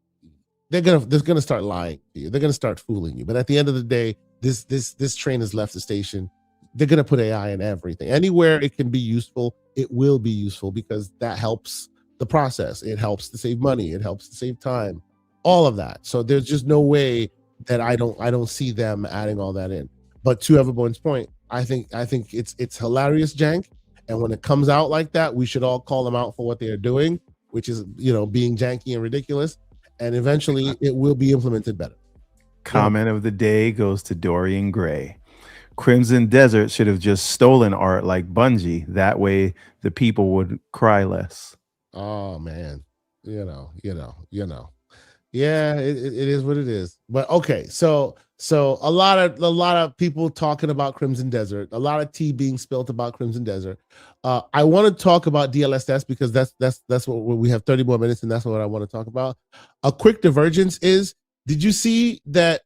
they're gonna start lying to you. They're gonna start fooling you. But at the end of the day, this train has left the station. They're gonna put AI in everything. Anywhere it can be useful, it will be useful because that helps the process. It helps to save money. It helps to save time. All of that. So there's just no way that I don't see them adding all that in. But to Everborn's point, I think it's hilarious jank. And when it comes out like that, we should all call them out for what they are doing, which is, being janky and ridiculous. And eventually it will be implemented better. Comment of the day goes to Dorian Gray. Crimson Desert should have just stolen art like Bungie. That way the people would cry less. Oh, man. Yeah, it is what it is. But okay, so a lot of people talking about Crimson Desert, a lot of tea being spilled about Crimson Desert. I want to talk about DLSS because that's what we have 30 more minutes, and that's what I want to talk about. A quick divergence is: did you see that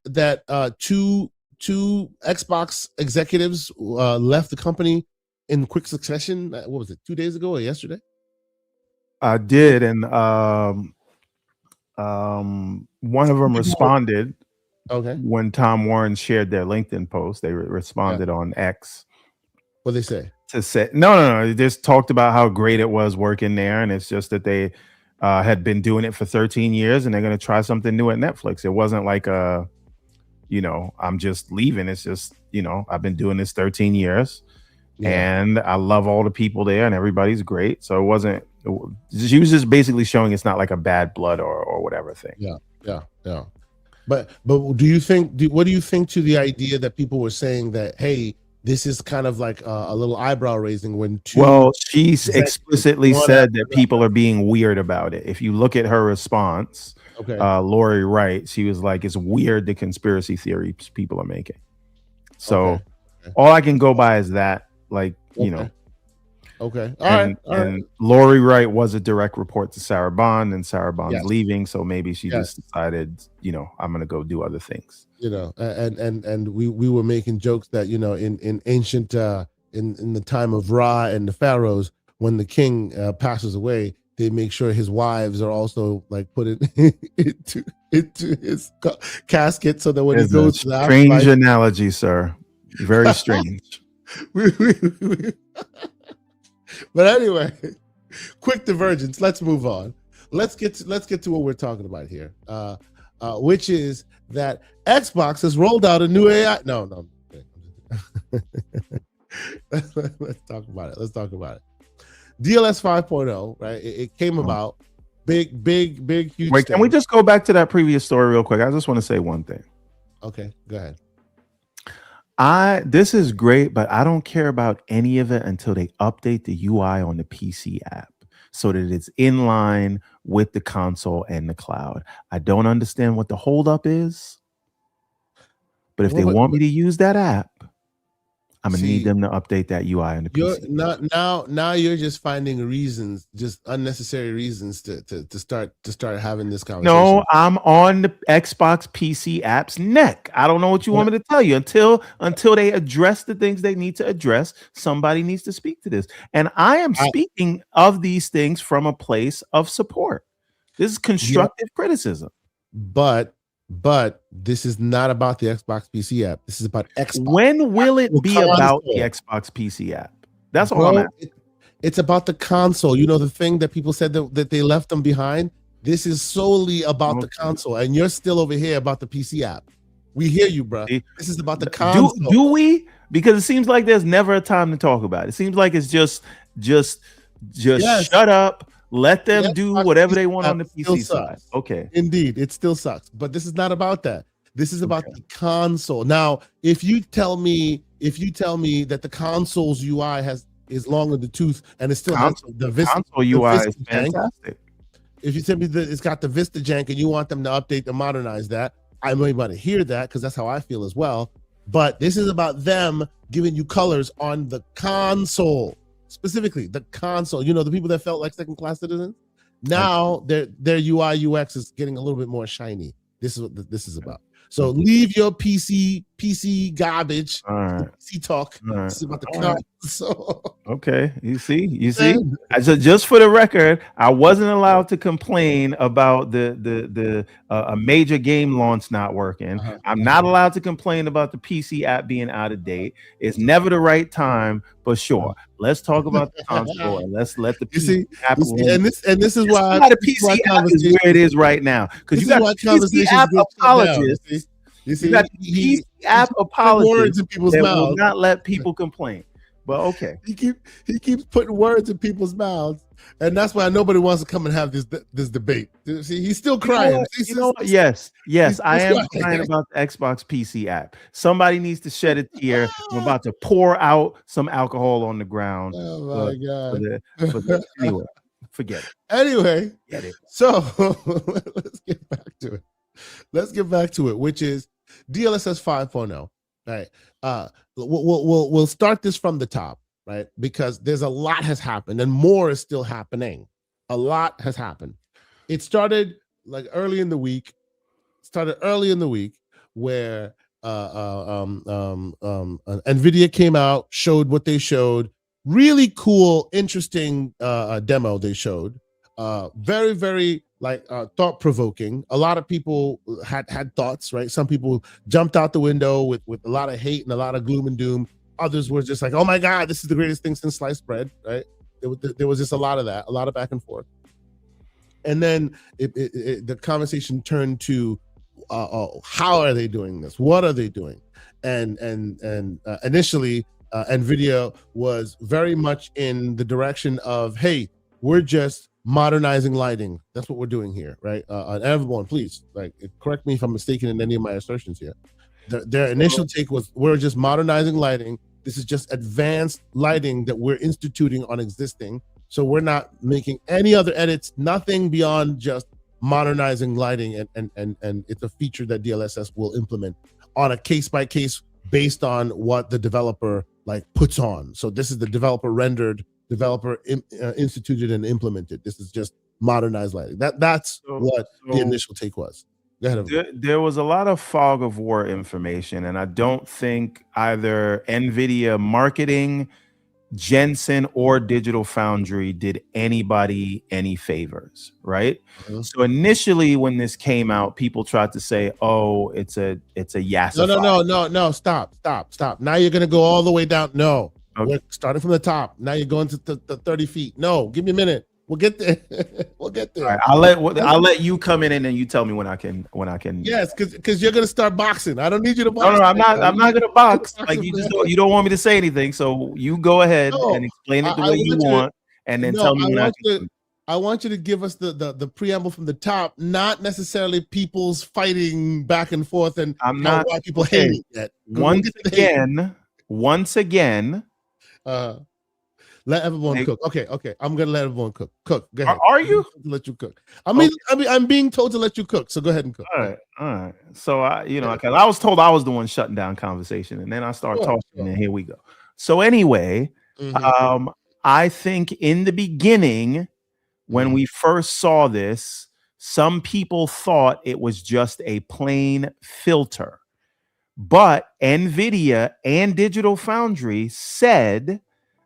two Xbox executives left the company in quick succession? What was it? 2 days ago or yesterday? I did, and one of them responded. Okay. When Tom Warren shared their LinkedIn post, they responded on X. What they say? To say no. They just talked about how great it was working there, and it's just that they had been doing it for 13 years, and they're going to try something new at Netflix. It wasn't like I'm just leaving. It's just I've been doing this 13 years, and I love all the people there, and everybody's great. So it wasn't. She was just basically showing it's not like a bad blood or whatever thing. Yeah. But what do you think to the idea that people were saying that, hey, this is kind of like a little eyebrow raising when Well, she's explicitly said that people are being weird about it. If you look at her response, okay, Lori Wright, she was like, it's weird the conspiracy theories people are making. So all I can go by is that, like, you know. Okay. All right. Lori Wright was a direct report to Sarah Bond, and Sarah Bond's leaving, so maybe she just decided, you know, I'm gonna go do other things. You know, and we were making jokes that, you know, in ancient in the time of Ra and the pharaohs, when the king passes away, they make sure his wives are also like put into his casket, so that when he goes to the strange analogy, sir. Very strange. But anyway, quick divergence. Let's move on. Let's get to what we're talking about here, which is that Xbox has rolled out a new AI. No. Let's talk about it. DLSS 5.0, right? It came about. Big, huge. Wait, can we just go back to that previous story real quick? I just want to say one thing. Okay, go ahead. This is great, but I don't care about any of it until they update the UI on the PC app so that it's in line with the console and the cloud. I don't understand what the holdup is, but if they want me to use that app, I'm gonna need them to update that UI on the PC. Now you're just finding reasons, just unnecessary reasons to start having this conversation. No, I'm on the Xbox PC app's neck. I don't know what you want me to tell you until they address the things they need to address. Somebody needs to speak to this, and I am speaking of these things from a place of support. This is constructive criticism, but this is not about the Xbox PC app. This is about Xbox. When will it be about the Xbox PC app? That's all I'm asking. It's about the console. You know, the thing that people said that they left them behind. This is solely about the console, and you're still over here about the PC app. We hear you, bro. This is about the console. Do we? Because it seems like there's never a time to talk about it. It seems like it's just shut up. Let them do whatever they want on the PC side. Okay. Indeed, it still sucks. But this is not about that. This is about the console. Now, if you tell me that the console's UI is long in the tooth and it still has the Vista console UI is fantastic. If you tell me that it's got the Vista jank and you want them to update and modernize that, I may want to hear that because that's how I feel as well. But this is about them giving you colors on the console. Specifically, the console. You know, the people that felt like second-class citizens. Now their UI UX is getting a little bit more shiny. This is what this is about. So leave your PC garbage. All right. PC talk. This is about the console. Okay, you see. So just for the record, I wasn't allowed to complain about the a major game launch not working. I'm not allowed to complain about the PC app being out of date. It's never the right time, but sure. Let's talk about the console and let's let the PC app. And this is why the PC app is where it is right now, because you got PC app apologists. You got PC app apologists in people's mouths. Will not let people complain. But okay, he keeps putting words in people's mouths, and that's why nobody wants to come and have this debate. See, he's still crying. Yes, I am crying about the Xbox PC app. Somebody needs to shed a tear. I'm about to pour out some alcohol on the ground. Oh my god! Anyway, forget it. Anyway, get it. So let's get back to it. Which is DLSS 5.0. Right. We'll start this from the top, right? Because there's a lot has happened and more is still happening. A lot has happened. It started like early in the week. Where NVIDIA came out, showed what they showed. Really cool, interesting demo they showed. Very, very thought-provoking. A lot of people had thoughts, right? Some people jumped out the window with a lot of hate and a lot of gloom and doom. Others were just like, oh my God, this is the greatest thing since sliced bread, right? There was just a lot of that, a lot of back and forth. And then the conversation turned to how are they doing this? What are they doing? And initially, NVIDIA was very much in the direction of, hey, we're just modernizing lighting. That's what we're doing here, right? Everyone, please, like, correct me if I'm mistaken in any of my assertions here. Their initial take was, we're just modernizing lighting. This is just advanced lighting that we're instituting on existing. So we're not making any other edits, nothing beyond just modernizing lighting, and it's a feature that DLSS will implement on a case by case based on what the developer like puts on. So this is the developer rendered, developer instituted and implemented. This is just modernized lighting. That's what the initial take was. Go ahead. There was a lot of fog of war information, and I don't think either NVIDIA marketing, Jensen, or Digital Foundry did anybody any favors, right? So initially, when this came out, people tried to say, "Oh, it's a yassify." No. Stop. Now you're gonna go all the way down. No, okay. We're starting from the top. Now you're going to the 30 feet. No, give me a minute. We'll get there. We'll get there. All right, I'll let you come in and then you tell me when I can. Yes, because you're gonna start boxing. I don't need you to box. No, I'm not gonna box. Like, you don't want me to say anything, so you go ahead and explain it the way you want, and then tell me when I can. I want you to give us the preamble from the top, not necessarily people's fighting back and forth and why people hate it. Once again. Let everyone cook. Okay. I'm gonna let everyone cook. Go ahead. Are you? Let you cook. I'm being told to let you cook. So go ahead and cook. All right. So because I was told I was the one shutting down conversation, and then I start talking, and here we go. So anyway, I think in the beginning, when we first saw this, some people thought it was just a plain filter, but NVIDIA and Digital Foundry said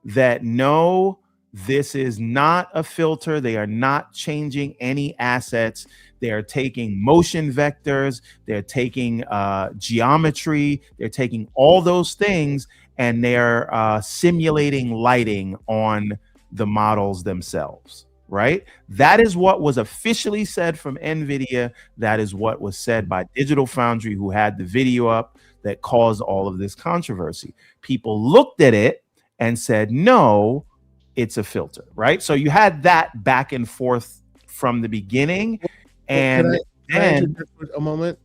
that no, this is not a filter. They are not changing any assets. They are taking motion vectors. They're taking geometry. They're taking all those things, and they're simulating lighting on the models themselves, right? That is what was officially said from NVIDIA. That is what was said by Digital Foundry, who had the video up that caused all of this controversy. People looked at it and said, no, it's a filter, right? So you had that back and forth from the beginning. And then a moment.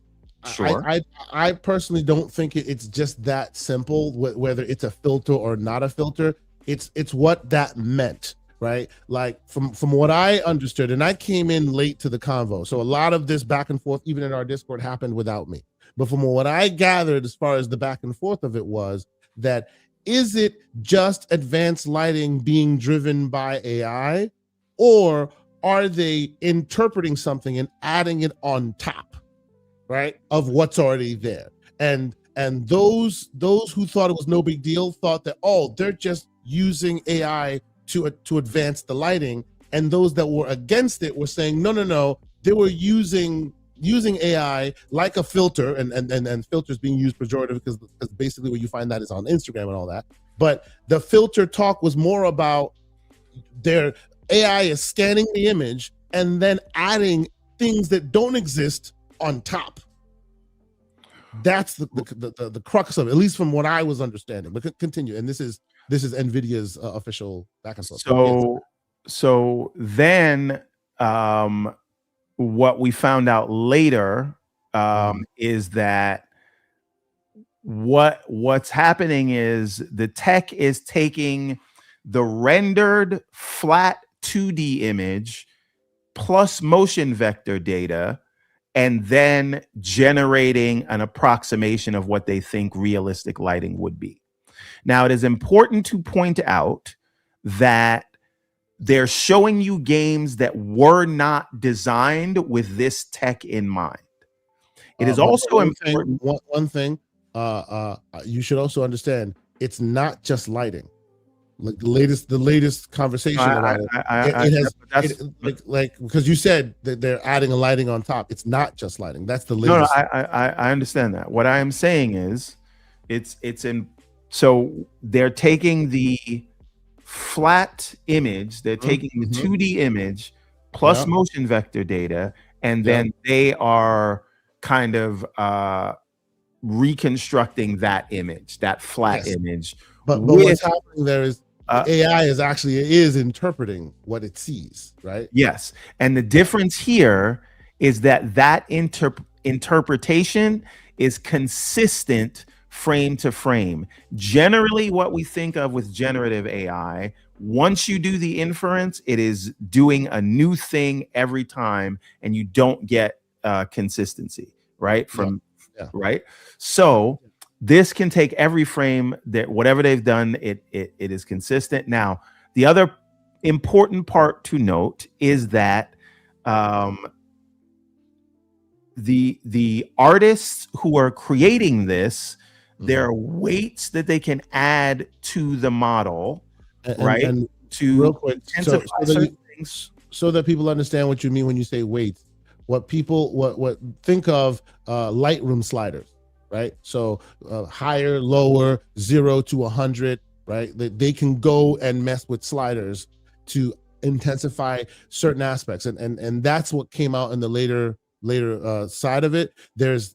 Sure. I personally don't think it's just that simple, whether it's a filter or not a filter. It's what that meant, right? Like from what I understood, and I came in late to the convo, so a lot of this back and forth, even in our Discord, happened without me. But from what I gathered, as far as the back and forth of it, was that, is it just advanced lighting being driven by AI, or are they interpreting something and adding it on top, right, of what's already there? And those who thought it was no big deal thought that, oh, they're just using AI to advance the lighting, and those that were against it were saying, no, they were using AI like a filter, and filters being used pejorative because basically where you find that is on Instagram and all that. But the filter talk was more about their AI is scanning the image and then adding things that don't exist on top. That's the crux of it, at least from what I was understanding. But continue, and this is NVIDIA's official back and forth. So then what we found out later is that what's happening is the tech is taking the rendered flat 2D image plus motion vector data and then generating an approximation of what they think realistic lighting would be. Now, it is important to point out that they're showing you games that were not designed with this tech in mind. It is also important. One thing, you should also understand, it's not just lighting. Like the latest conversation about it, because you said that they're adding a lighting on top. It's not just lighting. That's the latest. No, I understand that. What I am saying is, so they're taking the flat image, they're taking the 2D image plus motion vector data, and then they are kind of reconstructing that image, that flat image. But what's happening there is AI is interpreting what it sees, right? Yes. And the difference here is that interpretation is consistent frame to frame. Generally, what we think of with generative AI, once you do the inference, it is doing a new thing every time, and you don't get consistency, right? Right. So this can take every frame that whatever they've done, it is consistent. Now, the other important part to note is that the artists who are creating this, there are weights that they can add to the model, right? And to real quick, so that people understand what you mean when you say weights. What think of Lightroom sliders, right? So higher, lower, 0 to 100, right? They can go and mess with sliders to intensify certain aspects, and that's what came out in the later side of it. There's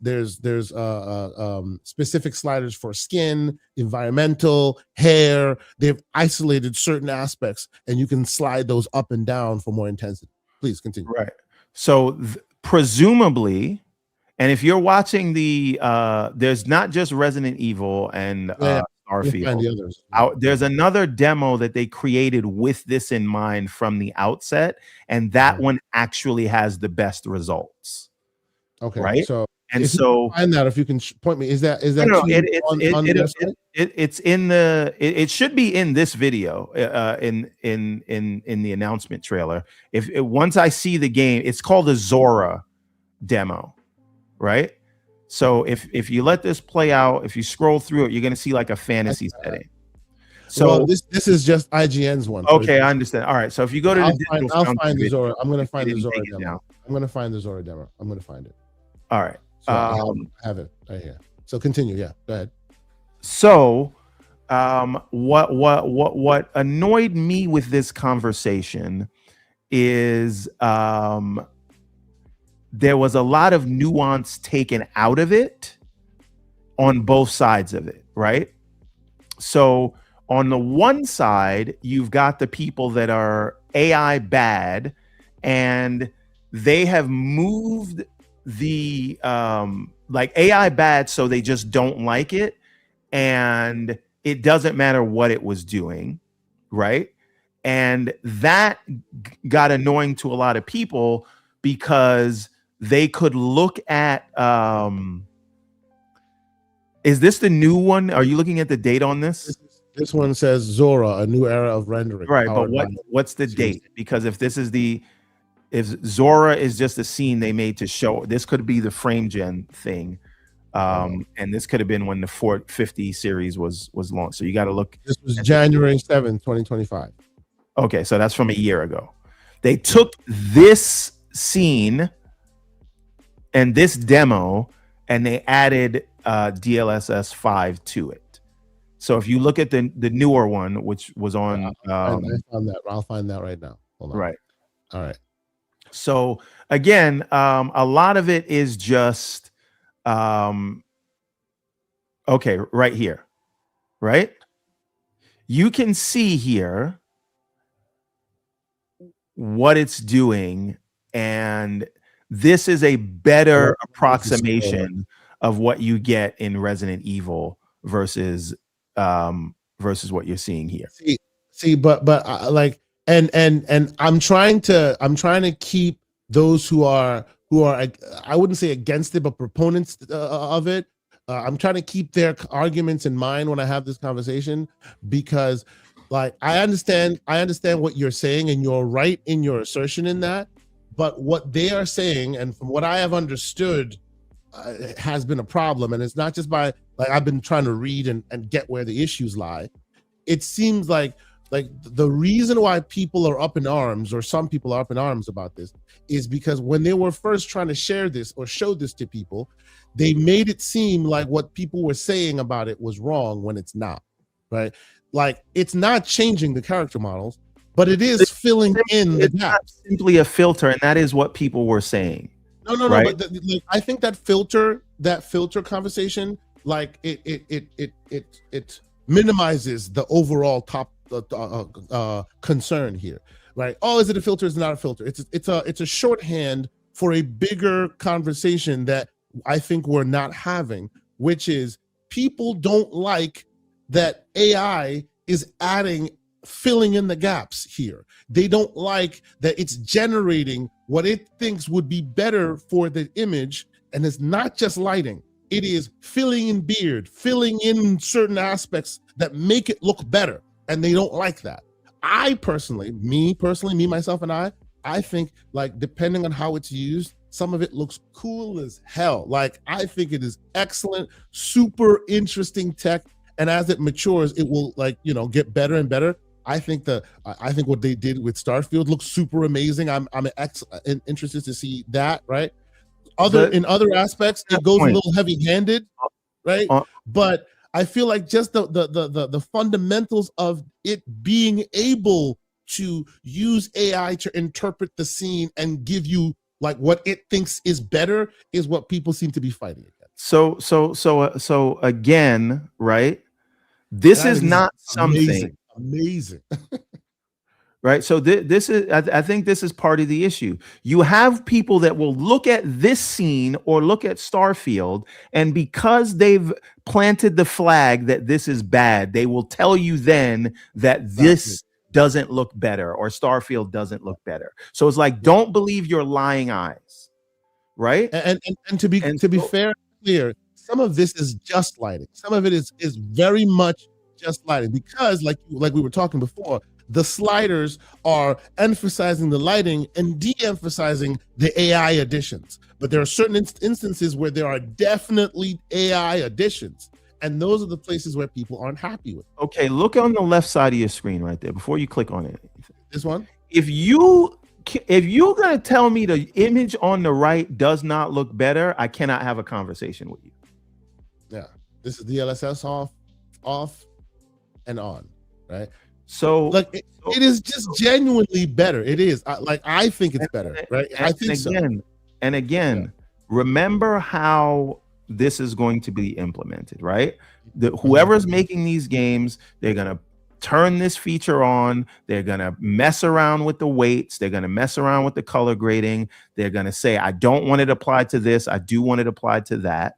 specific sliders for skin, environmental, hair. They've isolated certain aspects, and you can slide those up and down for more intensity. Please continue. Right. So presumably, and if you're watching there's not just Resident Evil and Starfield. There's another demo that they created with this in mind from the outset, and that one actually has the best results. Okay, right. So and so find that, if you can point me, is that it's in the it should be in this video in the announcement trailer. If once I see the game, it's called the Zora demo, right? So if you let this play out, if you scroll through it, you're going to see like a fantasy setting. So this is just IGN's one. Okay, I understand. All right. So if you go to I'll find the Zora. I'm going to find the Zora demo. I'm going to find the Zora demo. I'm going to find it. All right. So I have it right here. So continue. Yeah, go ahead. So what annoyed me with this conversation is there was a lot of nuance taken out of it on both sides of it, right? So on the one side, you've got the people that are AI bad, and they have moved the like AI bad, so they just don't like it, and it doesn't matter what it was doing, right? And that got annoying to a lot of people because they could look at is this the new one? Are you looking at the date on this? This one says Zora, a new era of rendering. Right, but what's the date? Because if this is if Zora is just a scene they made to show, this could be the frame gen thing. And this could have been when the 450 series was launched. So you got to look. This was January 7th, 2025. Okay, so that's from a year ago. They took this scene and this demo and they added DLSS 5 to it. So if you look at the newer one, which was on, I found that. I'll find that right now. Hold on. Right. All right. So again, a lot of it is just, okay, right here, right? You can see here what it's doing, and this is a better approximation of what you get in Resident Evil versus what you're seeing here. See, but like, and I'm trying to keep those who are I wouldn't say against it, but proponents of it. I'm trying to keep their arguments in mind when I have this conversation, because like I understand what you're saying, and you're right in your assertion in that. But what they are saying, and from what I have understood, has been a problem. And it's not just by, like, I've been trying to read and get where the issues lie. It seems like the reason why people are up in arms, or some people are up in arms about this, is because when they were first trying to share this or show this to people, they made it seem like what people were saying about it was wrong when it's not, right? Like, it's not changing the character models, but it is filling in the gap. Not simply a filter, and that is what people were saying. No, right? But like, I think that filter conversation, like it minimizes the overall concern here, right? Oh, is it a filter? Is it not a filter? It's a shorthand for a bigger conversation that I think we're not having, which is people don't like that AI is filling in the gaps here. They don't like that it's generating what it thinks would be better for the image, and it's not just lighting. It is filling in beard, filling in certain aspects that make it look better, and they don't like that. Me, myself, and I think, like, depending on how it's used, some of it looks cool as hell. Like, I think it is excellent, super interesting tech, and as it matures, it will, like, get better and better. I think what they did with Starfield looks super amazing. I'm interested to see that, right? In other aspects, it goes a little heavy-handed, right? But I feel like just the fundamentals of it being able to use AI to interpret the scene and give you like what it thinks is better is what people seem to be fighting against. So again, right? This is not something amazing. Right. So this is, I think this is part of the issue. You have people that will look at this scene or look at Starfield, and because they've planted the flag that this is bad, they will tell you then that this doesn't look better or Starfield doesn't look better. So it's like, don't believe your lying eyes. Right. And to be fair, clear, some of this is just lighting. Some of it is very much just lighting, because like we were talking before, the sliders are emphasizing the lighting and de-emphasizing the AI additions. But there are certain instances where there are definitely AI additions, and those are the places where people aren't happy with. Okay, look on the left side of your screen right there before you click on it. This one? If you're gonna tell me the image on the right does not look better, I cannot have a conversation with you. Yeah, this is DLSS off and on, right? So like it is just genuinely better. It is I think it's better, right? I think so. And again, remember how this is going to be implemented, right? Whoever's making these games, they're gonna turn this feature on. They're gonna mess around with the weights. They're gonna mess around with the color grading. They're gonna say, I don't want it applied to this. I do want it applied to that,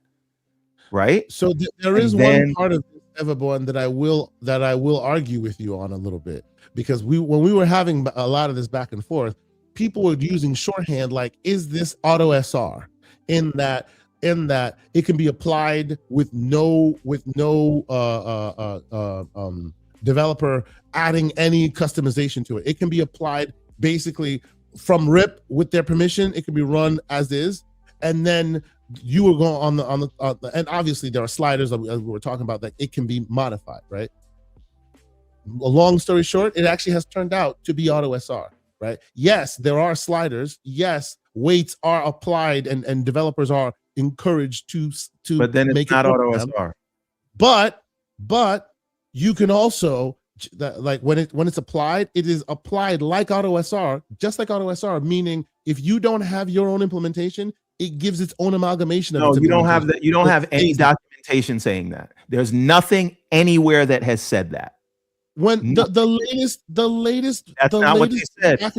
right? So there is one part of Everborn that I will argue with you on a little bit, because when we were having a lot of this back and forth, people were using shorthand like, is this auto SR, in that it can be applied with no developer adding any customization to it. It can be applied basically from rip with their permission. It can be run as is, and then you were going on the and obviously there are sliders as we were talking about that it can be modified, right? A long story short, it actually has turned out to be auto SR, right? Yes, there are sliders. Yes, weights are applied, and developers are encouraged to but then it's not auto SR. But you can also, like, when it's applied, it is applied like auto SR, just like auto SR, meaning if you don't have your own implementation, it gives its own amalgamation of you don't have that. You don't have any documentation saying that. There's nothing anywhere that has said that. When the latest that's not what they said. That's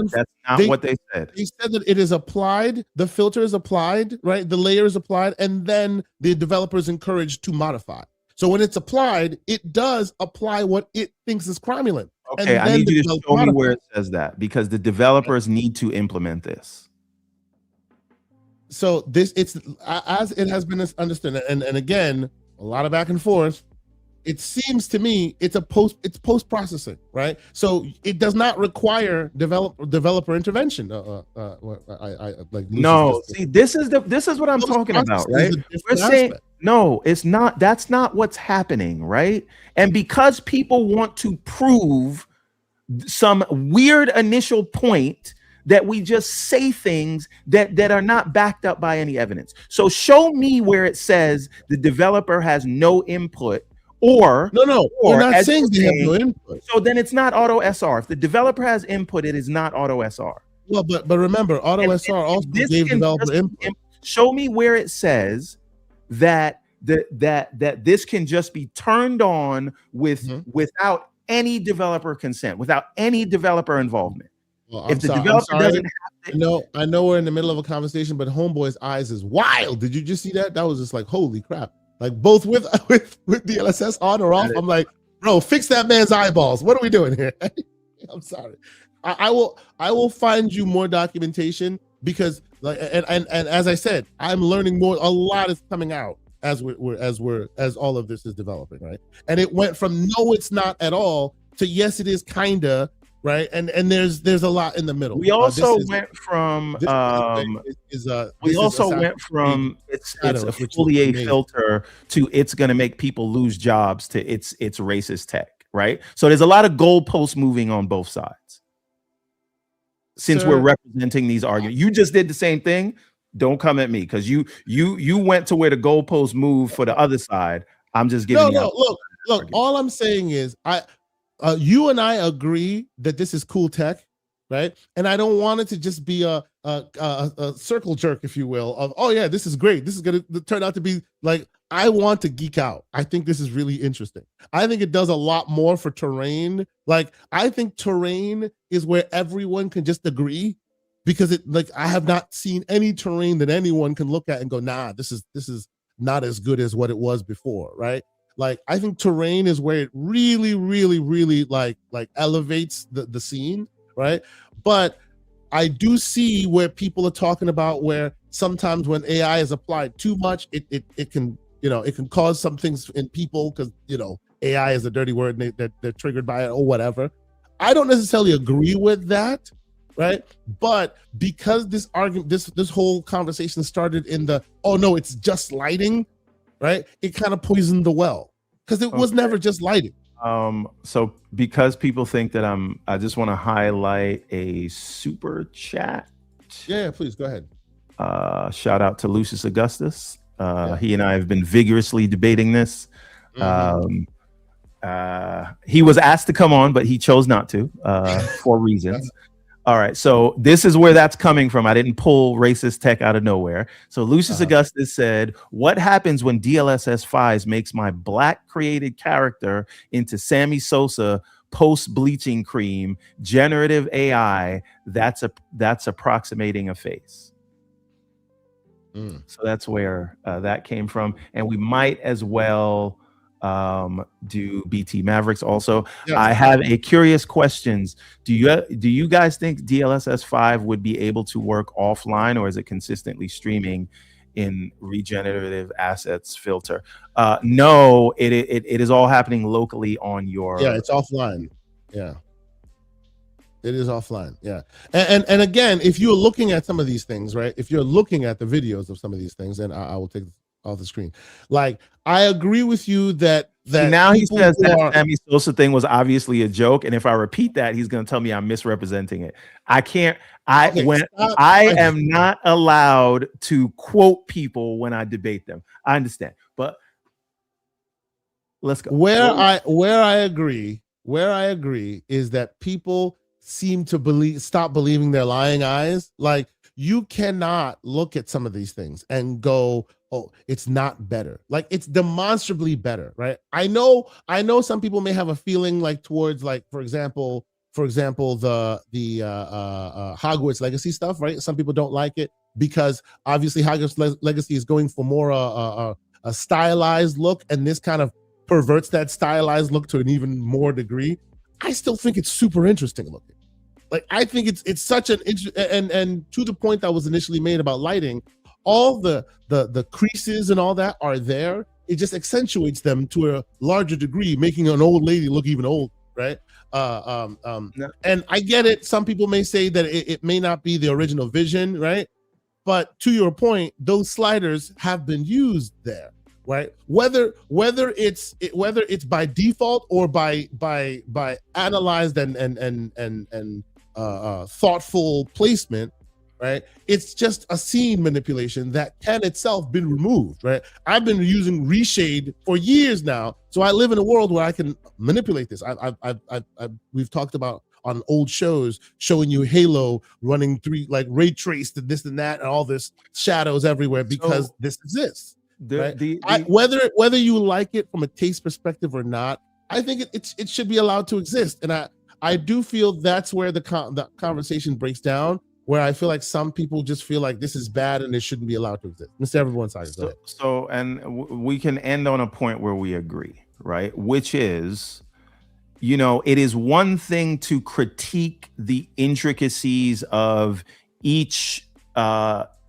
not what they said. They said that it is applied, the filter is applied, right? The layer is applied, and then the developer is encouraged to modify. So when it's applied, it does apply what it thinks is cromulent. Okay, I need you to show me where it says that, because the developers need to implement this. So it's as it has been understood, and again, a lot of back and forth. It seems to me it's post processing, right? So it does not require developer intervention. See, this is what I'm talking about, right? We're saying no, it's not. That's not what's happening, right? And because people want to prove some weird initial point, that we just say things that are not backed up by any evidence. So show me where it says the developer has no input, or we're not saying they have no input. So then it's not auto SR. If the developer has input, it is not auto SR. Well, but remember, auto SR also gave developer input. Show me where it says that this can just be turned on without any developer consent, without any developer involvement. Well, if the developer doesn't have to, I know we're in the middle of a conversation, but Homeboy's eyes is wild. Did you just see that? That was just like, holy crap. Like both with DLSS on or off. I'm like, bro, fix that man's eyeballs. What are we doing here? I'm sorry. I will find you more documentation because like and as I said, I'm learning more. A lot is coming out as all of this is developing, right? And it went from no, it's not at all to yes, it is kinda, right? And there's a lot in the middle. We also went from it's a Fourier filter to it's going to make people lose jobs to it's racist tech, right? So there's a lot of goalposts moving on both sides. Since we're representing these arguments, you just did the same thing. Don't come at me because you went to where the goalposts move for the other side. I'm just giving you look. All I'm saying is you and I agree that this is cool tech, right? And I don't want it to just be a circle jerk, if you will, of, oh yeah, this is great. This is going to turn out to be like, I want to geek out. I think this is really interesting. I think it does a lot more for terrain. Like, I think terrain is where everyone can just agree because it, like, I have not seen any terrain that anyone can look at and go, nah, this is not as good as what it was before, right? Like, I think terrain is where it really, really, really like elevates the scene, right? But I do see where people are talking about where sometimes when AI is applied too much, it can, it can cause some things in people because, AI is a dirty word and they're triggered by it or whatever. I don't necessarily agree with that, right? But because this argument, this whole conversation started in the, oh no, it's just lighting, right? It kind of poisoned the well because it was never just lighting. So because people think that I just want to highlight a super chat. Yeah, please go ahead. Shout out to Lucius Augustus. He and I have been vigorously debating this. He was asked to come on, but he chose not to for reasons. All right, so this is where that's coming from. I didn't pull racist tech out of nowhere. So Lucius Augustus said, what happens when DLSS 5 makes my black created character into Sammy Sosa post bleaching cream, generative AI, that's approximating a face. So that's where that came from. And we might as well do BT Mavericks also. I have a curious questions. Do you guys think DLSS 5 would be able to work offline, or is it consistently streaming in regenerative assets filter? No, it is all happening locally on your it's offline. It is offline. And again, if you're looking at some of these things, right, if you're looking at the videos of some of these things, and I will take off the screen. Like, I agree with you that now he says that Sammy Sosa thing was obviously a joke, and if I repeat that, he's going to tell me I'm misrepresenting it. I can't. I am not allowed to quote people when I debate them. I understand, but let's go. Where I agree is that people seem to stop believing their lying eyes. Like, you cannot look at some of these things and go, oh, it's not better. Like, it's demonstrably better, right? I know some people may have a feeling like towards, like, for example, the Hogwarts Legacy stuff, right? Some people don't like it because obviously Hogwarts Legacy is going for more a stylized look, and this kind of perverts that stylized look to an even more degree. I still think it's super interesting looking. Like, I think it's such an and to the point that was initially made about lighting, all the creases and all that are there. It just accentuates them to a larger degree, making an old lady look even old, right? And I get it. Some people may say that it may not be the original vision, right? But to your point, those sliders have been used there, right? Whether it's by default or by analyzed and thoughtful placement, right? It's just a scene manipulation that can itself been removed, right? I've been using reshade for years now, so I live in a world where I can manipulate this. We've talked about on old shows showing you Halo running through, like, ray traced and this and that and all this shadows everywhere because this exists. Right? Whether you like it from a taste perspective or not, I think it should be allowed to exist, and I do feel that's where the conversation breaks down. Where I feel like some people just feel like this is bad and it shouldn't be allowed to exist. Mr. Everyone's side. So, and we can end on a point where we agree, right? Which is, it is one thing to critique the intricacies of each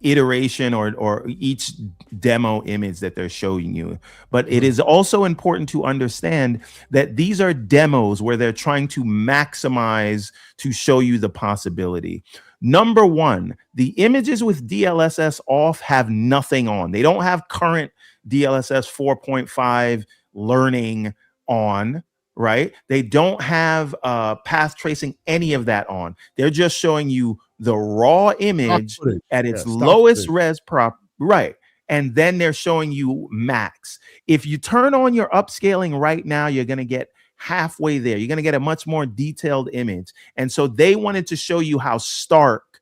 iteration or each demo image that they're showing you, but it is also important to understand that these are demos where they're trying to maximize to show you the possibility. Number one, the images with DLSS off have nothing on. They don't have current DLSS 4.5 learning on, right? They don't have path tracing, any of that on. They're just showing you the raw image at its lowest res prop, right? And then they're showing you max. If you turn on your upscaling right now, you're going to get halfway there. You're going to get a much more detailed image. And so they wanted to show you how stark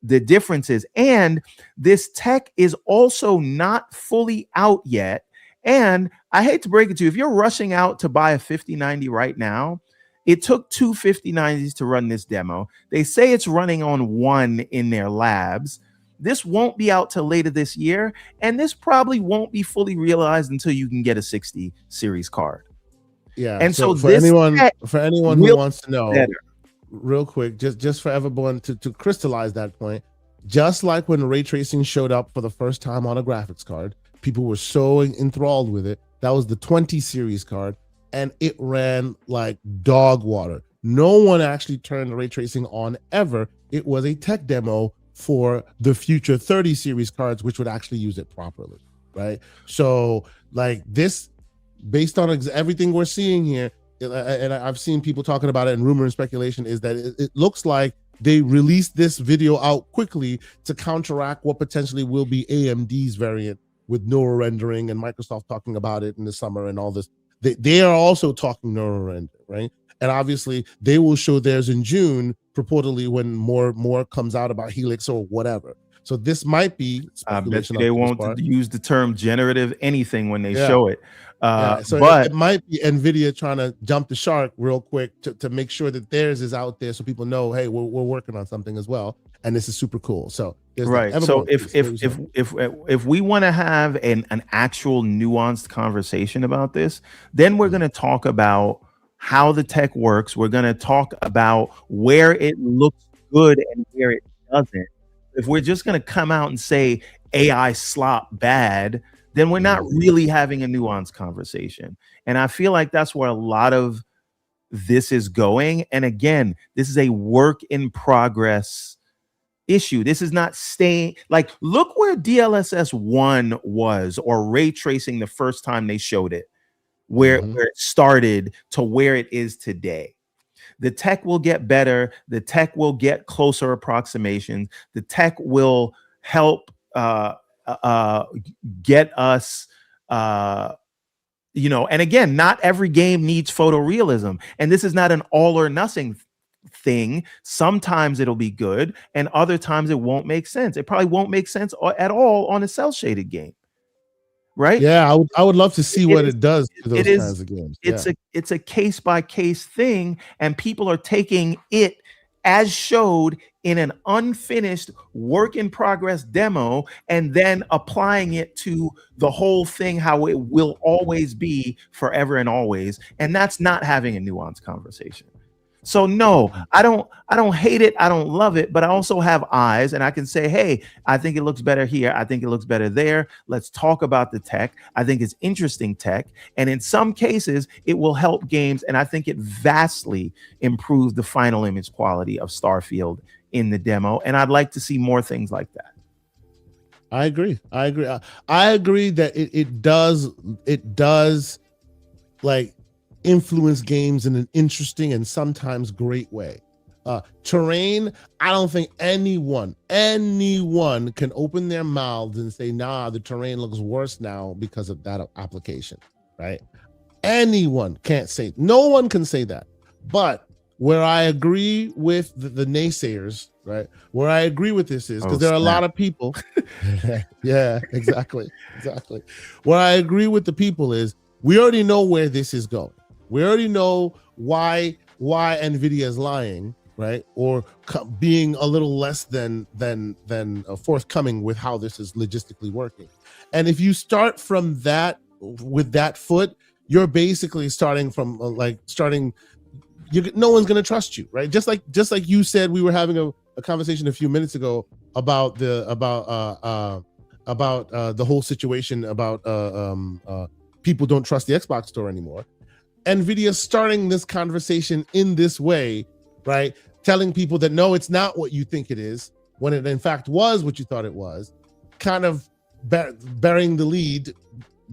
the difference is. And this tech is also not fully out yet. And I hate to break it to you, if you're rushing out to buy a 5090 right now, it took two 5090s to run this demo. They say it's running on one in their labs. This won't be out till later this year. And this probably won't be fully realized until you can get a 60 series card. Yeah. And so for anyone who wants to know, real quick, just for everyone to crystallize that point, just like when ray tracing showed up for the first time on a graphics card, people were so enthralled with it. That was the 20 series card, and it ran like dog water. No one actually turned ray tracing on ever. It was a tech demo for the future 30 series cards, which would actually use it properly, right? So like this, based on everything we're seeing here, and I've seen people talking about it, and rumor and speculation is that it looks like they released this video out quickly to counteract what potentially will be AMD's variant with neural rendering, and Microsoft talking about it in the summer and all this. They are also talking neural rendering, right? And obviously they will show theirs in June, purportedly when more comes out about Helix or whatever. So this might be speculation. I bet they won't use the term generative anything when they show it. So but it might be NVIDIA trying to jump the shark real quick to make sure that theirs is out there, so people know, hey, we're working on something as well, and this is super cool. So right. So if we want to have an actual nuanced conversation about this, then we're going to talk about how the tech works. We're going to talk about where it looks good and where it doesn't. If we're just going to come out and say AI slop bad, then we're not really having a nuanced conversation. And I feel like that's where a lot of this is going. And again, this is a work in progress issue. This is not staying, like, look where DLSS 1 was, or ray tracing the first time they showed it, where it started to where it is today. The tech will get better. The tech will get closer approximations. The tech will help get us, and again, not every game needs photorealism. And this is not an all or nothing thing. Sometimes it'll be good, and other times it won't make sense. It probably won't make sense at all on a cell shaded game. Right? Yeah, I would love to see what it does to those kinds of games. It's a case by case thing, and people are taking it as showed in an unfinished work in progress demo and then applying it to the whole thing, how it will always be forever and always. And that's not having a nuanced conversation. So no, I don't hate it. I don't love it, but I also have eyes, and I can say, hey, I think it looks better here. I think it looks better there. Let's talk about the tech. I think it's interesting tech. And in some cases, it will help games. And I think it vastly improves the final image quality of Starfield in the demo. And I'd like to see more things like that. I agree. I agree that it does like influence games in an interesting and sometimes great way. Terrain, I don't think anyone can open their mouths and say, nah, the terrain looks worse now because of that application, right? Anyone can't say, no one can say that. But where I agree with the naysayers, right? Where I agree with this is because there are a lot of people. Yeah, exactly. Where I agree with the people is we already know where this is going. We already know why NVIDIA is lying, right? Or being a little less than forthcoming with how this is logistically working. And if you start from that with that foot, you're basically starting from no one's going to trust you, right? Just like you said, we were having a conversation a few minutes ago about the whole situation about people don't trust the Xbox store anymore. NVIDIA starting this conversation in this way, right? Telling people that no, it's not what you think it is, when it in fact was what you thought it was, kind of burying the lead,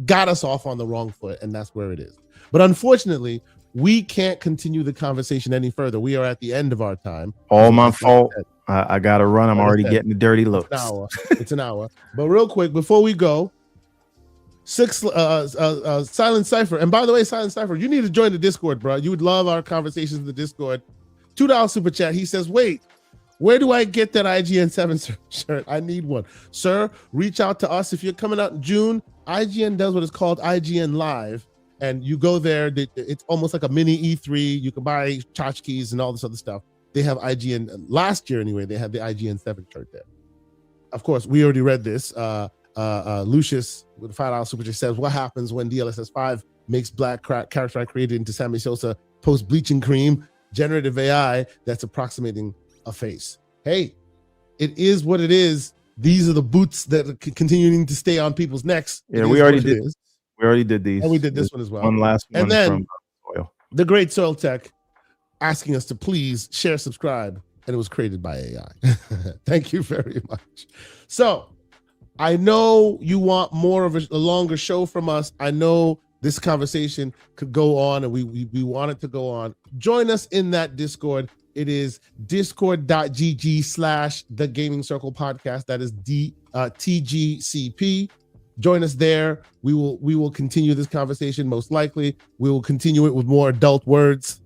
got us off on the wrong foot, and that's where it is. But unfortunately, we can't continue the conversation any further. We are at the end of our time. All my fault. I got to run. I'm already getting the dirty looks. It's an hour. But real quick, before we go, Silent Cypher. And by the way, Silent Cypher, you need to join the Discord, bro. You would love our conversations in the Discord. $2 super chat. He says, wait, where do I get that IGN 7 shirt? I need one. Sir, reach out to us. If you're coming out in June, IGN does what is called IGN Live. And you go there. It's almost like a mini E3. You can buy tchotchkes and all this other stuff. They have IGN, last year anyway, they had the IGN 7 shirt there. Of course, we already read this. Lucius with a $5 super chat says, what happens when DLSS 5 makes black character I created into Sammy Sosa post bleaching cream generative AI that's approximating a face? Hey, it is what it is. These are the boots that are continuing to stay on people's necks. Yeah, we already did. We already did these. And we did this one as well. One last one. And then from Soil. The great Soil Tech asking us to please share, subscribe, and it was created by AI. Thank you very much. So I know you want more of a longer show from us. I know this conversation could go on, and we want it to go on. Join us in that Discord. It is discord.gg/The Gaming Circle Podcast. That is TGCP. Join us there. We will continue this conversation. Most likely, we will continue it with more adult words.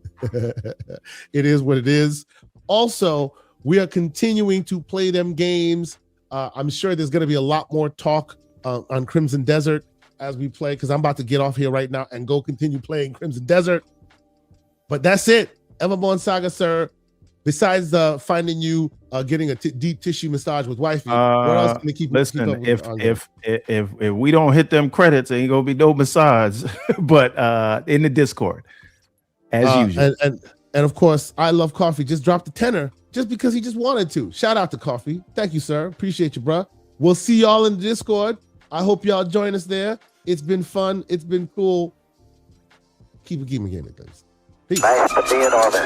It is what it is. Also, we are continuing to play them games. I'm sure there's going to be a lot more talk on Crimson Desert as we play, because I'm about to get off here right now and go continue playing Crimson Desert. But that's it. Everborn Saga, sir. Besides finding you getting a deep tissue massage with wifey, what else can we keep? Listen, if we don't hit them credits, ain't gonna be no massage. But in the Discord, as usual, and of course, I Love Coffee just dropped a tenner just because he just wanted to. Shout out to Coffee. Thank you, sir. Appreciate you, bro. We'll see y'all in the Discord. I hope y'all join us there. It's been fun. It's been cool. Keep it gaming, guys. Peace. Nice to be in orbit.